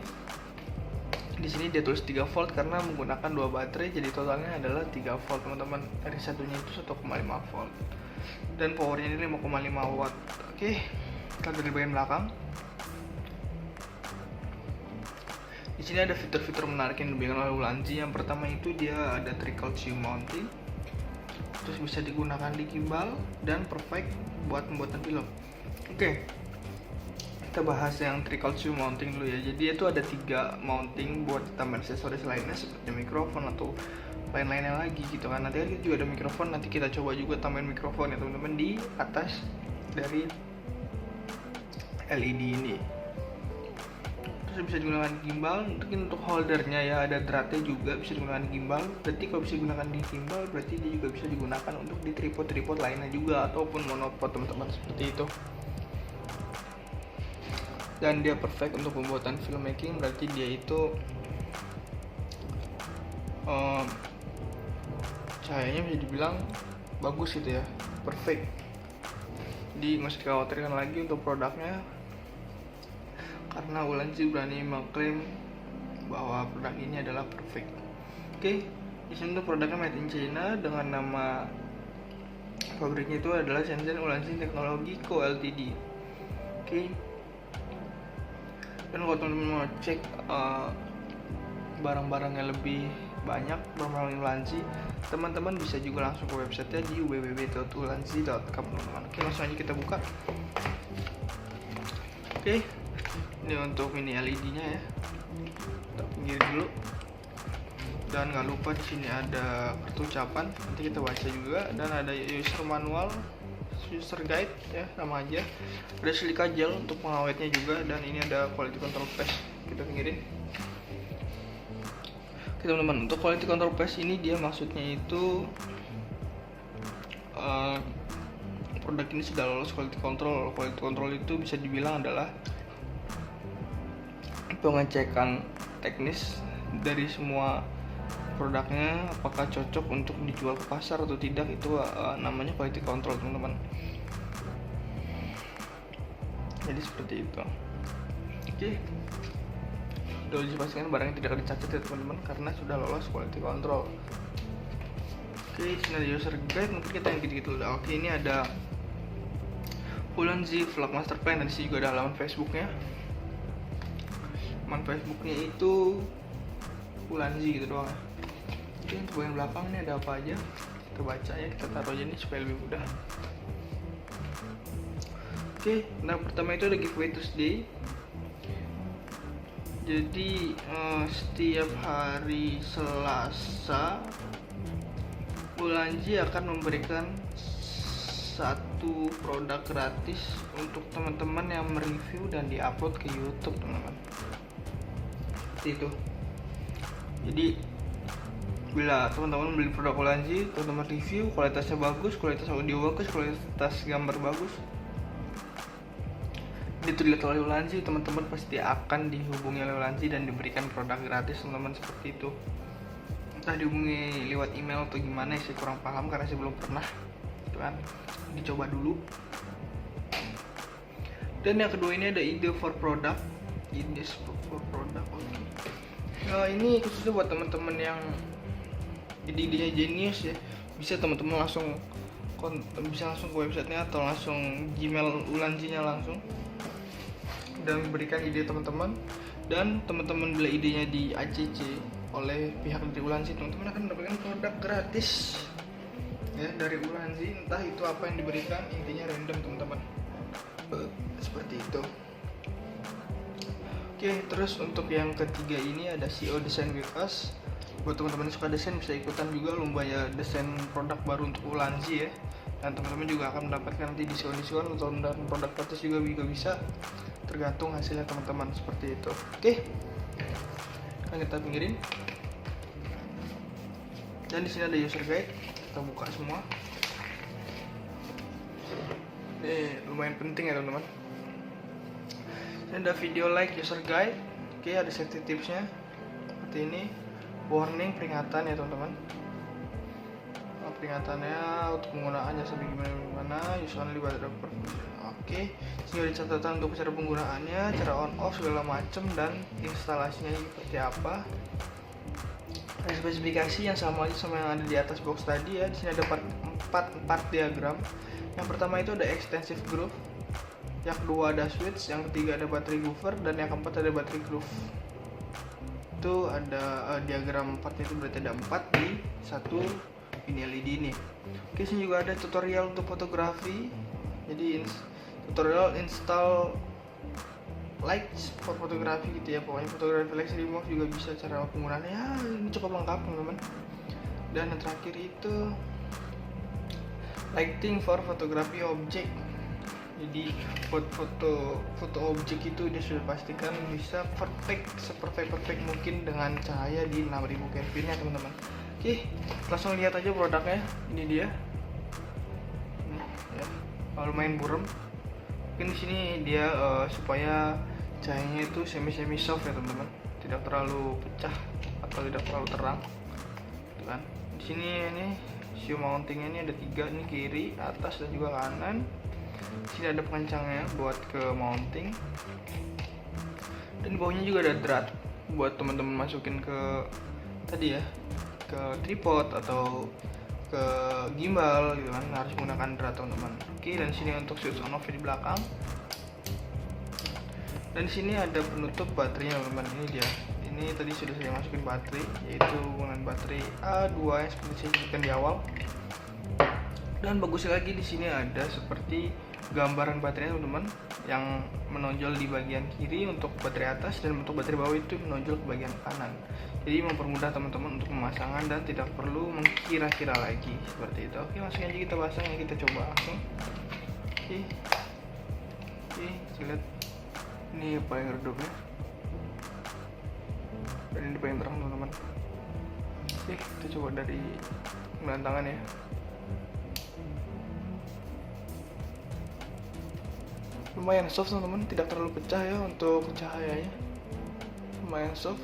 di sini dia tulis 3 volt karena menggunakan 2 baterai, jadi totalnya adalah 3 volt teman-teman. Dari satunya itu 1,5 volt dan powernya ini 5,5 watt. Oke, kita dari bagian belakang. Di sini ada fitur-fitur menarik yang diberikan oleh Ulanzi. Yang pertama itu dia ada trickle tube mounting, terus bisa digunakan di gimbal dan perfect buat pembuatan film. Oke, kita bahas yang trickle tube mounting dulu ya. Jadi itu ada 3 mounting buat tambah aksesoris lainnya seperti mikrofon atau lain-lainnya lagi gitu kan. Nanti kita juga ada mikrofon, nanti kita coba juga tambahin mikrofon ya teman-teman di atas dari LED ini. Terus bisa digunakan gimbal, untuk holdernya ya ada dratnya juga bisa digunakan gimbal. Berarti kalau bisa digunakan di gimbal, berarti dia juga bisa digunakan untuk di tripod lainnya juga, ataupun monopod teman-teman, seperti itu. Dan dia perfect untuk pembuatan filmmaking, berarti dia itu cahayanya bisa dibilang bagus gitu ya, perfect. Jadi nggak usah dikhawatirkan lagi untuk produknya, karena Ulanzi berani mengklaim bahwa produk ini adalah perfect. Oke, di sini tuh produknya made in China dengan nama pabriknya itu adalah Shenzhen Ulanzi Technology Co Ltd. Oke. Dan kalau teman-teman mau cek barang-barangnya lebih banyak, barang-barang Ulanzi, teman-teman bisa juga langsung ke websitenya di www.ulanzi.com teman-teman. Oke, langsung aja kita buka. Oke, ini untuk mini LED-nya ya. Kita pinggir dulu. Dan nggak lupa di sini ada kartu ucapan, nanti kita baca juga, dan ada user manual, user guide ya, sama aja. Ada silika gel untuk pengawetnya juga, dan ini ada quality control paste. Kita pinggirin. Oke teman-teman, untuk quality control paste ini dia maksudnya itu produk ini sudah lolos quality control. Quality control itu bisa dibilang adalah pengecekan teknis dari semua produknya, apakah cocok untuk dijual ke pasar atau tidak. Itu namanya quality control teman-teman. Jadi seperti itu. Oke, sudah dipastikan barangnya tidak akan dicacat ya teman-teman, karena sudah lolos quality control. Oke, di sini ada user guide, mungkin kita yang gitu-gitu udah. Oke, ini ada Ulanzi Vlog Master Plan, dan di sini juga ada halaman Facebooknya. Halaman Facebooknya itu Ulanzi gitu doang. Oke, untuk bagian belakang ini ada apa aja? Kita baca ya, kita taruh aja nih supaya lebih mudah. Oke, nah pertama itu ada giveaway Tuesday. Jadi setiap hari Selasa Ulanzi akan memberikan satu produk gratis untuk teman-teman yang mereview dan diupload ke YouTube, teman-teman. Seperti itu. Jadi bila teman-teman beli produk Ulanzi, teman-teman review, kualitasnya bagus, kualitas audio bagus, kualitas gambar bagus, itu dilihat oleh Ulanzi, teman-teman pasti akan dihubungi oleh Ulanzi dan diberikan produk gratis, teman-teman, seperti itu. Entah dihubungi lewat email atau gimana, saya kurang paham karena saya belum pernah, gitu kan. Dicoba dulu. Dan yang kedua ini ada ide for product. Oke. Nah, ini khususnya buat teman-teman yang ide-idenya genius ya. Bisa teman-teman langsung ke websitenya atau langsung Gmail Ulanzinya langsung dan memberikan ide teman-teman. Dan teman-teman bila idenya di ACC oleh pihak dari Ulanzi, teman-teman akan mendapatkan produk gratis ya dari Ulanzi, entah itu apa yang diberikan, intinya random, teman-teman. Seperti itu. Oke, terus untuk yang ketiga ini ada CEO Design with Us. Buat teman-teman yang suka desain bisa ikutan juga lomba ya desain produk baru untuk Ulanzi ya. Dan teman-teman juga akan mendapatkan nanti diskon atau produk gratis juga bisa, tergantung hasilnya teman-teman, seperti itu. Oke, kan kita pinggirin. Dan di sini ada user guide, kita buka semua. Ini lumayan penting ya teman-teman. Ini ada video like user guide. Oke, ada safety tipsnya seperti ini. Warning, peringatan ya teman-teman. Peringatannya untuk penggunaan jasa gimana, use only by the person. Oke, sini ada catatan untuk cara penggunaannya, cara on off segala macam, dan instalasinya seperti apa. Ada spesifikasi yang sama aja sama yang ada di atas box tadi ya. Di sini ada 4 diagram. Yang pertama itu ada extensive groove, yang kedua ada switch, yang ketiga ada battery buffer, dan yang keempat ada battery groove. Itu ada diagram 4 itu berarti ada 4 di satu ini LED ini. Oke, sini juga ada tutorial untuk fotografi. Jadi tutorial install lights for fotografi gitu ya, pokoknya fotografi lights remove juga bisa, cara penggunaannya ya ini cukup lengkap teman-teman. Dan yang terakhir itu lighting for photography object. Jadi buat foto objek itu dia sudah pastikan bisa seperfect mungkin dengan cahaya di 6000 Kelvin ya teman-teman. Oke, langsung lihat aja produknya. Ini dia. Ya, lumayan buram. Mungkin di sini dia supaya cahayanya itu semi soft ya teman-teman, tidak terlalu pecah atau tidak terlalu terang. Gitu kan. Di sini ini shoe mountingnya ini ada 3, ini kiri, atas, dan juga kanan. Di sini ada pengencangnya buat ke mounting. Dan bawahnya juga ada drat buat teman-teman masukin ke tadi ya, ke tripod atau ke gimbal gitu kan, harus menggunakan drat teman-teman. Oke, dan sini untuk switch on off di belakang. Dan sini ada penutup baterainya teman-teman. Ini dia. Ini tadi sudah saya masukin baterai, yaitu dengan baterai A2 yang seperti saya sebutkan di awal. Dan bagusnya lagi di sini ada seperti gambaran baterainya teman-teman, yang menonjol di bagian kiri untuk baterai atas, dan untuk baterai bawah itu menonjol ke bagian kanan. Jadi mempermudah teman-teman untuk pemasangan dan tidak perlu mengkira-kira lagi seperti itu. Oke, langsung aja kita pasang ya, kita coba langsung. Oke, kita lihat ini paling redupnya, dan ini paling terang teman-teman. Oke, kita coba dari penggunaan tangan ya. Lumayan soft teman-teman, tidak terlalu pecah ya untuk cahayanya, lumayan soft.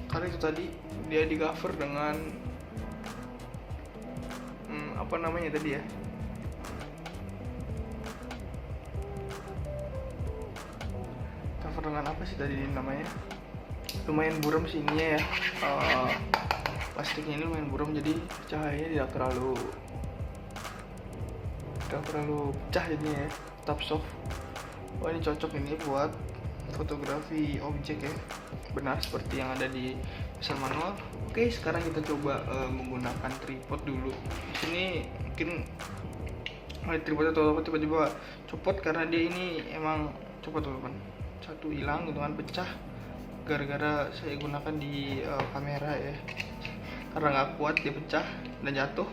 Karena itu tadi dia di cover dengan apa namanya tadi ya, cover dengan apa sih tadi namanya, lumayan buram sih ininya ya, plastiknya ini lumayan buram, jadi cahayanya tidak terlalu pecah jadinya ya, tetap soft. Oh, ini cocok ini buat fotografi objek ya, benar seperti yang ada di pesan manual. Oke, sekarang kita coba menggunakan tripod dulu. Di sini mungkin tripod atau tiba-tiba copot karena dia ini emang copot teman-teman, satu hilang gitu kan, pecah gara-gara saya gunakan di kamera ya, karena nggak kuat dia pecah dan jatuh.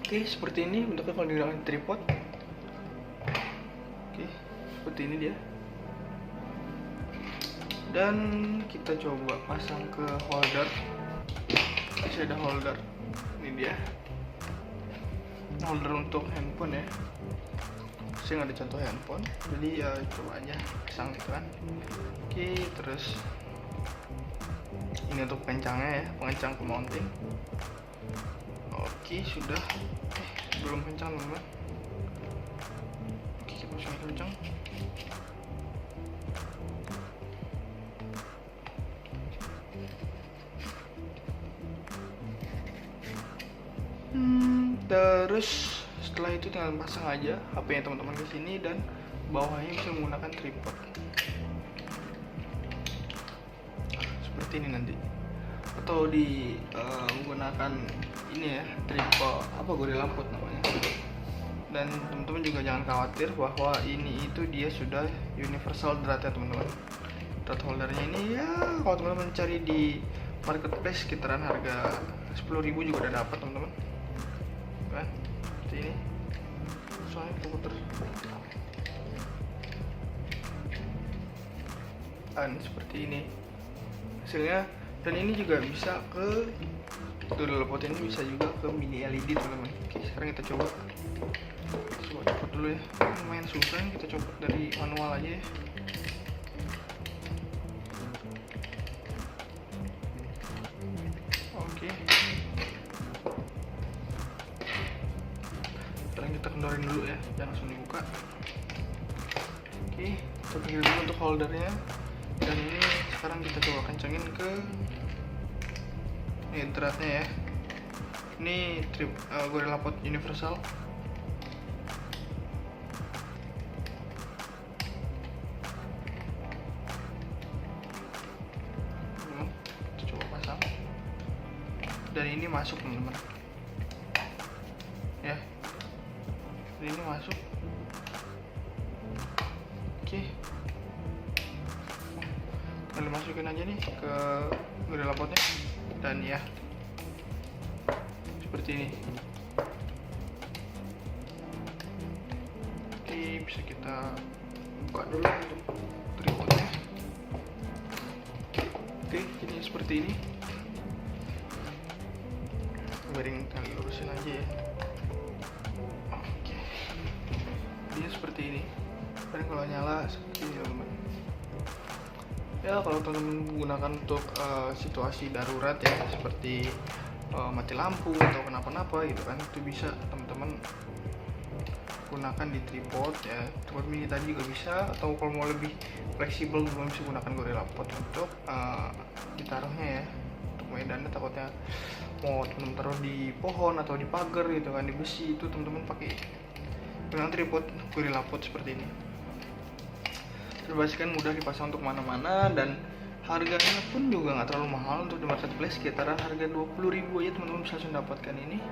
Oke, seperti ini bentuknya kalau digunakan tripod. Oke, seperti ini dia. Dan kita coba pasang ke holder. Masih ada holder. Ini dia. Holder untuk handphone ya. Saya nggak ada contoh handphone, jadi ya coba aja pasang gitu kan. Oke, terus ini untuk pencangnya ya, pengencang ke mounting. Oke, sudah. Belum kencang teman-teman. Oke, kita pasang kencang. Terus setelah itu tinggal pasang aja HP-nya teman-teman ke sini dan bawahnya bisa menggunakan tripod. Seperti ini nanti. Atau di menggunakan ini ya, tripod Gorilla Pod namanya. Dan teman-teman juga jangan khawatir bahwa ini itu dia sudah universal drat ya teman-teman. Drat holdernya ini ya kalau teman-teman cari di marketplace sekitaran harga 10.000 juga udah dapat teman-teman. Kan? Seperti ini. Soalnya puter. Dan seperti ini hasilnya. Dan ini juga bisa ke Gorilla Pod, ini bisa juga ke mini LED teman-teman. Oke, sekarang kita coba copot dulu ya. Lumayan susah, kita copot dari manual aja ya. Oke, sekarang kita kendorin dulu ya, jangan langsung dibuka. Oke, kita pilih dulu untuk holdernya. Dan ini sekarang kita coba kencengin ke dratnya ya. Ini Gorilla Pod universal. Kita coba pasang. Dan ini masuk teman-teman. Ya. Dan ini masuk. Oke. Lalu masukin aja nih ke Gorilla Podnya. Dan ya seperti ini. Oke, bisa kita buka dulu untuk tripodnya. Oke, jadi seperti ini. Baring kali lurusin aja ya. Oke, dia seperti ini. Dan kalau nyala seperti ini teman-teman. Ya, kalau teman-teman menggunakan untuk situasi darurat ya, seperti mati lampu atau kenapa-napa gitu kan, itu bisa teman-teman gunakan di tripod ya. Tripod mini tadi juga bisa, atau kalau mau lebih fleksibel teman bisa gunakan Gorilla Pod untuk ditaruhnya ya, untuk medannya. Takutnya mau teman-teman taruh di pohon atau di pagar gitu kan, di besi, itu teman-teman pakai dengan tripod Gorilla Pod seperti ini. Terbataskan, mudah dipasang untuk mana-mana, dan harganya pun juga nggak terlalu mahal untuk di marketplace, sekitaran harga 20.000 aja teman-teman bisa langsung dapatkan ini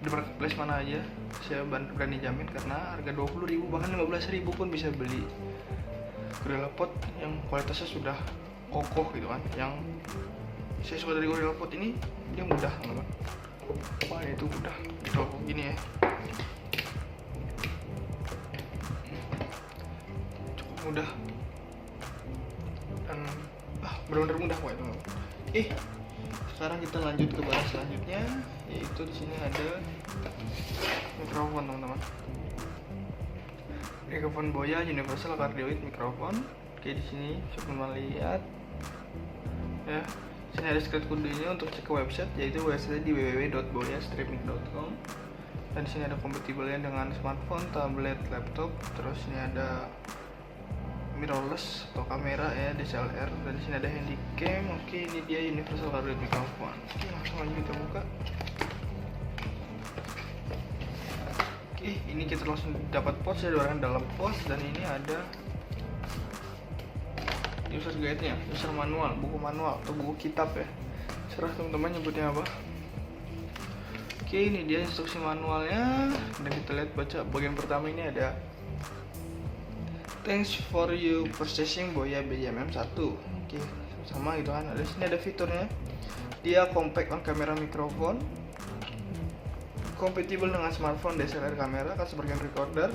di marketplace mana aja. Saya berani jamin karena harga 20.000 bahkan 15.000 pun bisa beli Gorilla Pod yang kualitasnya sudah kokoh gitu kan. Yang saya suka dari Gorilla Pod ini, dia mudah teman-teman. Wah, itu mudah gitu gini ya, mudah dan benar-benar mudah kok itu. Sekarang kita lanjut ke barang selanjutnya, yaitu di sini ada mikrofon teman-teman. Mikrofon Boya Universal Cardioid Microphone. Oke, di sini teman-teman lihat ya. Sini ada screen kodenya untuk cek ke website, yaitu website di www.boya-mic.com. Dan di sini ada kompatibelnya dengan smartphone, tablet, laptop. Terus ini ada mirrorless atau kamera ya, DSLR, dan di sini ada handycam. Oke, ini dia universal audio microphone. Oke, langsung aja kita buka. Oke, ini kita langsung dapat pouch ya, orang dalam pouch, dan ini ada user guide-nya, user manual, buku manual atau buku kitab ya. Serah teman-teman nyebutnya apa. Oke, ini dia instruksi manualnya, dan kita lihat baca bagian pertama ini ada thanks for you purchasing Boya BJMM 1. Oke, sama gitu kan. Di sini ada fiturnya. Dia compact on camera microphone, compatible dengan smartphone, DSLR kamera, akan sebagai recorder,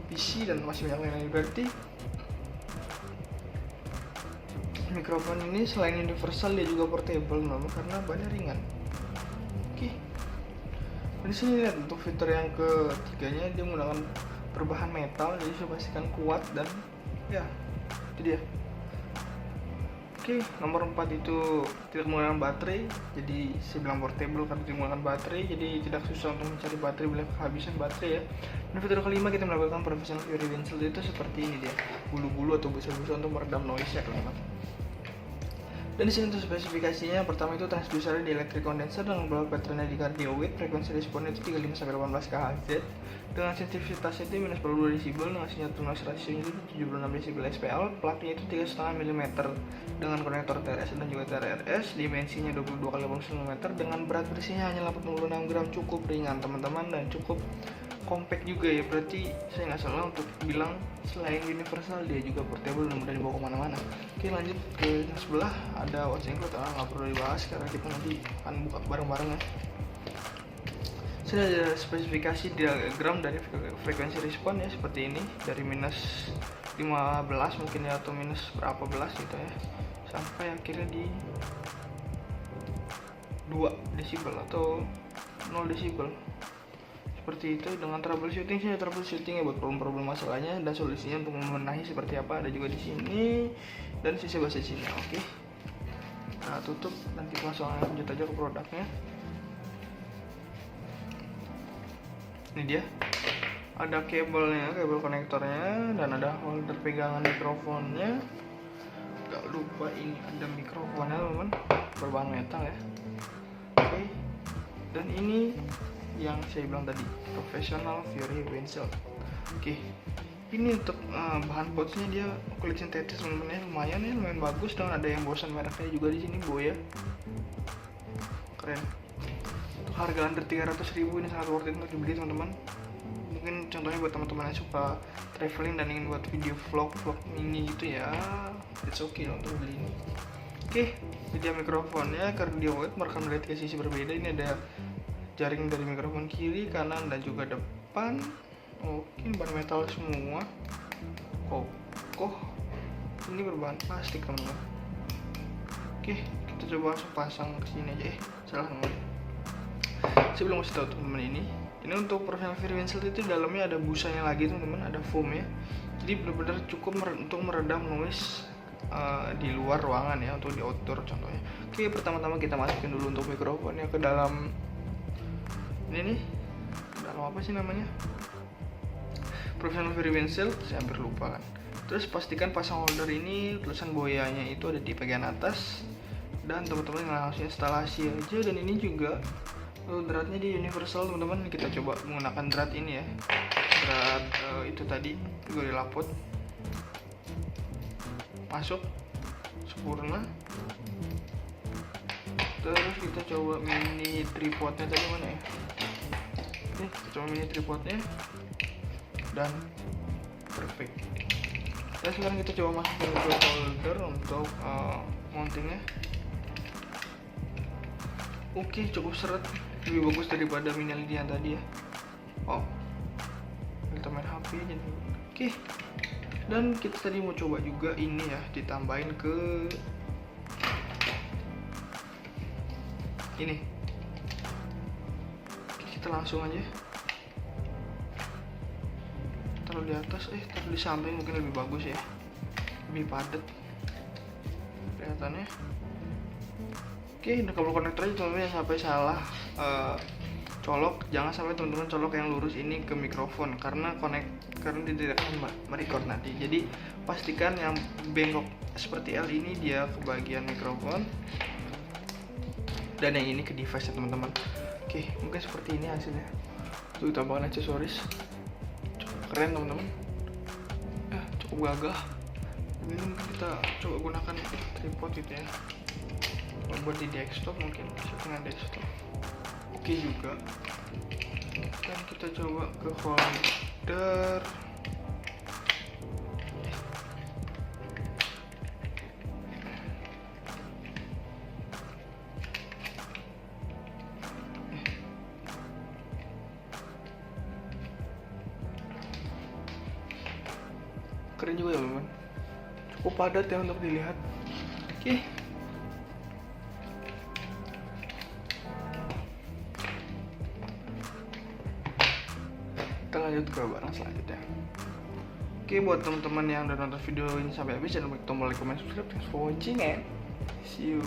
PC, dan masih banyak lain. Berarti mikrofon ini selain universal dia juga portable memang karena bahannya ringan. Oke. Di sini lihat untuk fitur yang ketiganya, dia menggunakan berbahan metal, jadi saya pastikan kuat dan ya itu dia. Oke, nomor 4 itu tidak menggunakan baterai, jadi saya bilang portable karena tidak menggunakan baterai, jadi tidak susah untuk mencari baterai bila kehabisan baterai ya. Dan fitur kelima kita mendapatkan professional Fury Winsel, itu seperti ini dia, bulu-bulu atau busa-busa untuk meredam noise ya teman-teman. Dan di sini untuk spesifikasinya, pertama itu transducer di electric condenser dengan block patternnya di cardio width, frekuensi responnya itu 35-18 kHz, dengan sensitivitasnya itu -42 dB, dengan sinyal to noise ratio itu 76 dB SPL, plugnya itu 3,5 mm dengan konektor TRS dan juga TRRS, dimensinya 22x80 mm dengan berat bersihnya hanya 86 gram, cukup ringan teman-teman dan cukup compact juga ya. Berarti saya nggak salah untuk bilang selain universal dia juga portable dan mudah dibawa kemana-mana. Oke, lanjut ke yang sebelah, ada watch include, nggak perlu dibahas karena kita nanti akan buka bareng-bareng ya. Sini ada spesifikasi diagram dari frekuensi respon ya, seperti ini, dari -15 mungkin ya, atau minus berapa belas gitu ya, sampai akhirnya di 2 desibel atau 0 desibel. Seperti itu. Dengan troubleshooting sih, troubleshooting ya buat problem-problem masalahnya dan solusinya untuk membenahi seperti apa ada juga di sini, dan sisi bahasa Cina. Oke, nah tutup, nanti langsung lanjut aja ke produknya. Ini dia, ada kabelnya, kabel konektornya, dan ada holder pegangan mikrofonnya. Gak lupa ini ada mikrofonnya teman-teman, berbahan metal ya. Oke, dan ini yang saya bilang tadi, professional Fury Winsel. Oke, ini untuk bahan pouchnya dia kulit sintetis teman-teman ya, lumayan bagus, dan ada yang bosan mereknya juga di sini, Boya. Keren. Untuk harga under 300.000 ini sangat worth it untuk dibeli teman-teman. Mungkin contohnya buat teman-teman yang suka traveling dan ingin buat video vlog mini gitu ya, it's okay untuk beli ini. Oke, ini dia mikrofonnya, cardioid, merekam dari 3 sisi berbeda. Ini ada jaring dari mikrofon kiri, kanan, dan juga depan. Oke, bahan metal semua, kokoh. Ini berbahan plastik teman-teman. Oke, kita coba langsung pasang ke sini aja. Salah ngomong. Saya belum kasih tahu teman-teman ini untuk professional Fury Winsel itu dalamnya ada busanya lagi teman-teman, ada foam ya. Jadi benar-benar cukup untuk meredam noise di luar ruangan ya, untuk di outdoor contohnya. Oke, pertama-tama kita masukin dulu untuk mikrofonnya ke dalam ini nih, dalam apa sih namanya, professional Fury Winsel, saya hampir lupa kan. Terus pastikan pasang holder ini, tulisan Boyanya itu ada di bagian atas, dan teman-teman langsung instalasi aja. Dan ini juga dratnya di universal teman-teman. Kita coba menggunakan drat ini ya, drat itu tadi Gorilla Pod, masuk sempurna. Terus kita coba mini tripodnya tadi mana ya. Oke, kita coba mini tripodnya dan perfect. Dan sekarang kita coba masukin ke holder untuk mountingnya. Oke, cukup seret, lebih bagus daripada mini LED yang tadi ya. Wow, kita main HP aja nih. Oke, dan kita tadi mau coba juga ini ya, ditambahin ke ini. Oke, kita langsung aja taruh di atas, taruh di samping mungkin lebih bagus ya, lebih padat kelihatannya. Oke, dan kabel konektor aja teman-teman, sampai salah colok, jangan sampai teman-teman colok yang lurus ini ke mikrofon, karena karena dia tidak akan merecord nanti. Jadi pastikan yang bengkok seperti L ini dia ke bagian mikrofon dan yang ini ke device ya teman-teman. Oke, mungkin seperti ini hasilnya. Tuh tambahkan aksesoris, cukup keren teman-teman. Cukup gagah. Ini mungkin kita coba gunakan tripod gitu ya. Buat di desktop mungkin setengah desktop. Oke juga. Dan kita coba ke holder. Keren juga ya teman-teman, cukup padat ya untuk dilihat. Oke, kita lanjut ke barang selanjutnya. Oke, buat teman-teman yang udah nonton video ini sampai habis, jangan lupa tombol like, comment, subscribe. Thanks for watching and see you.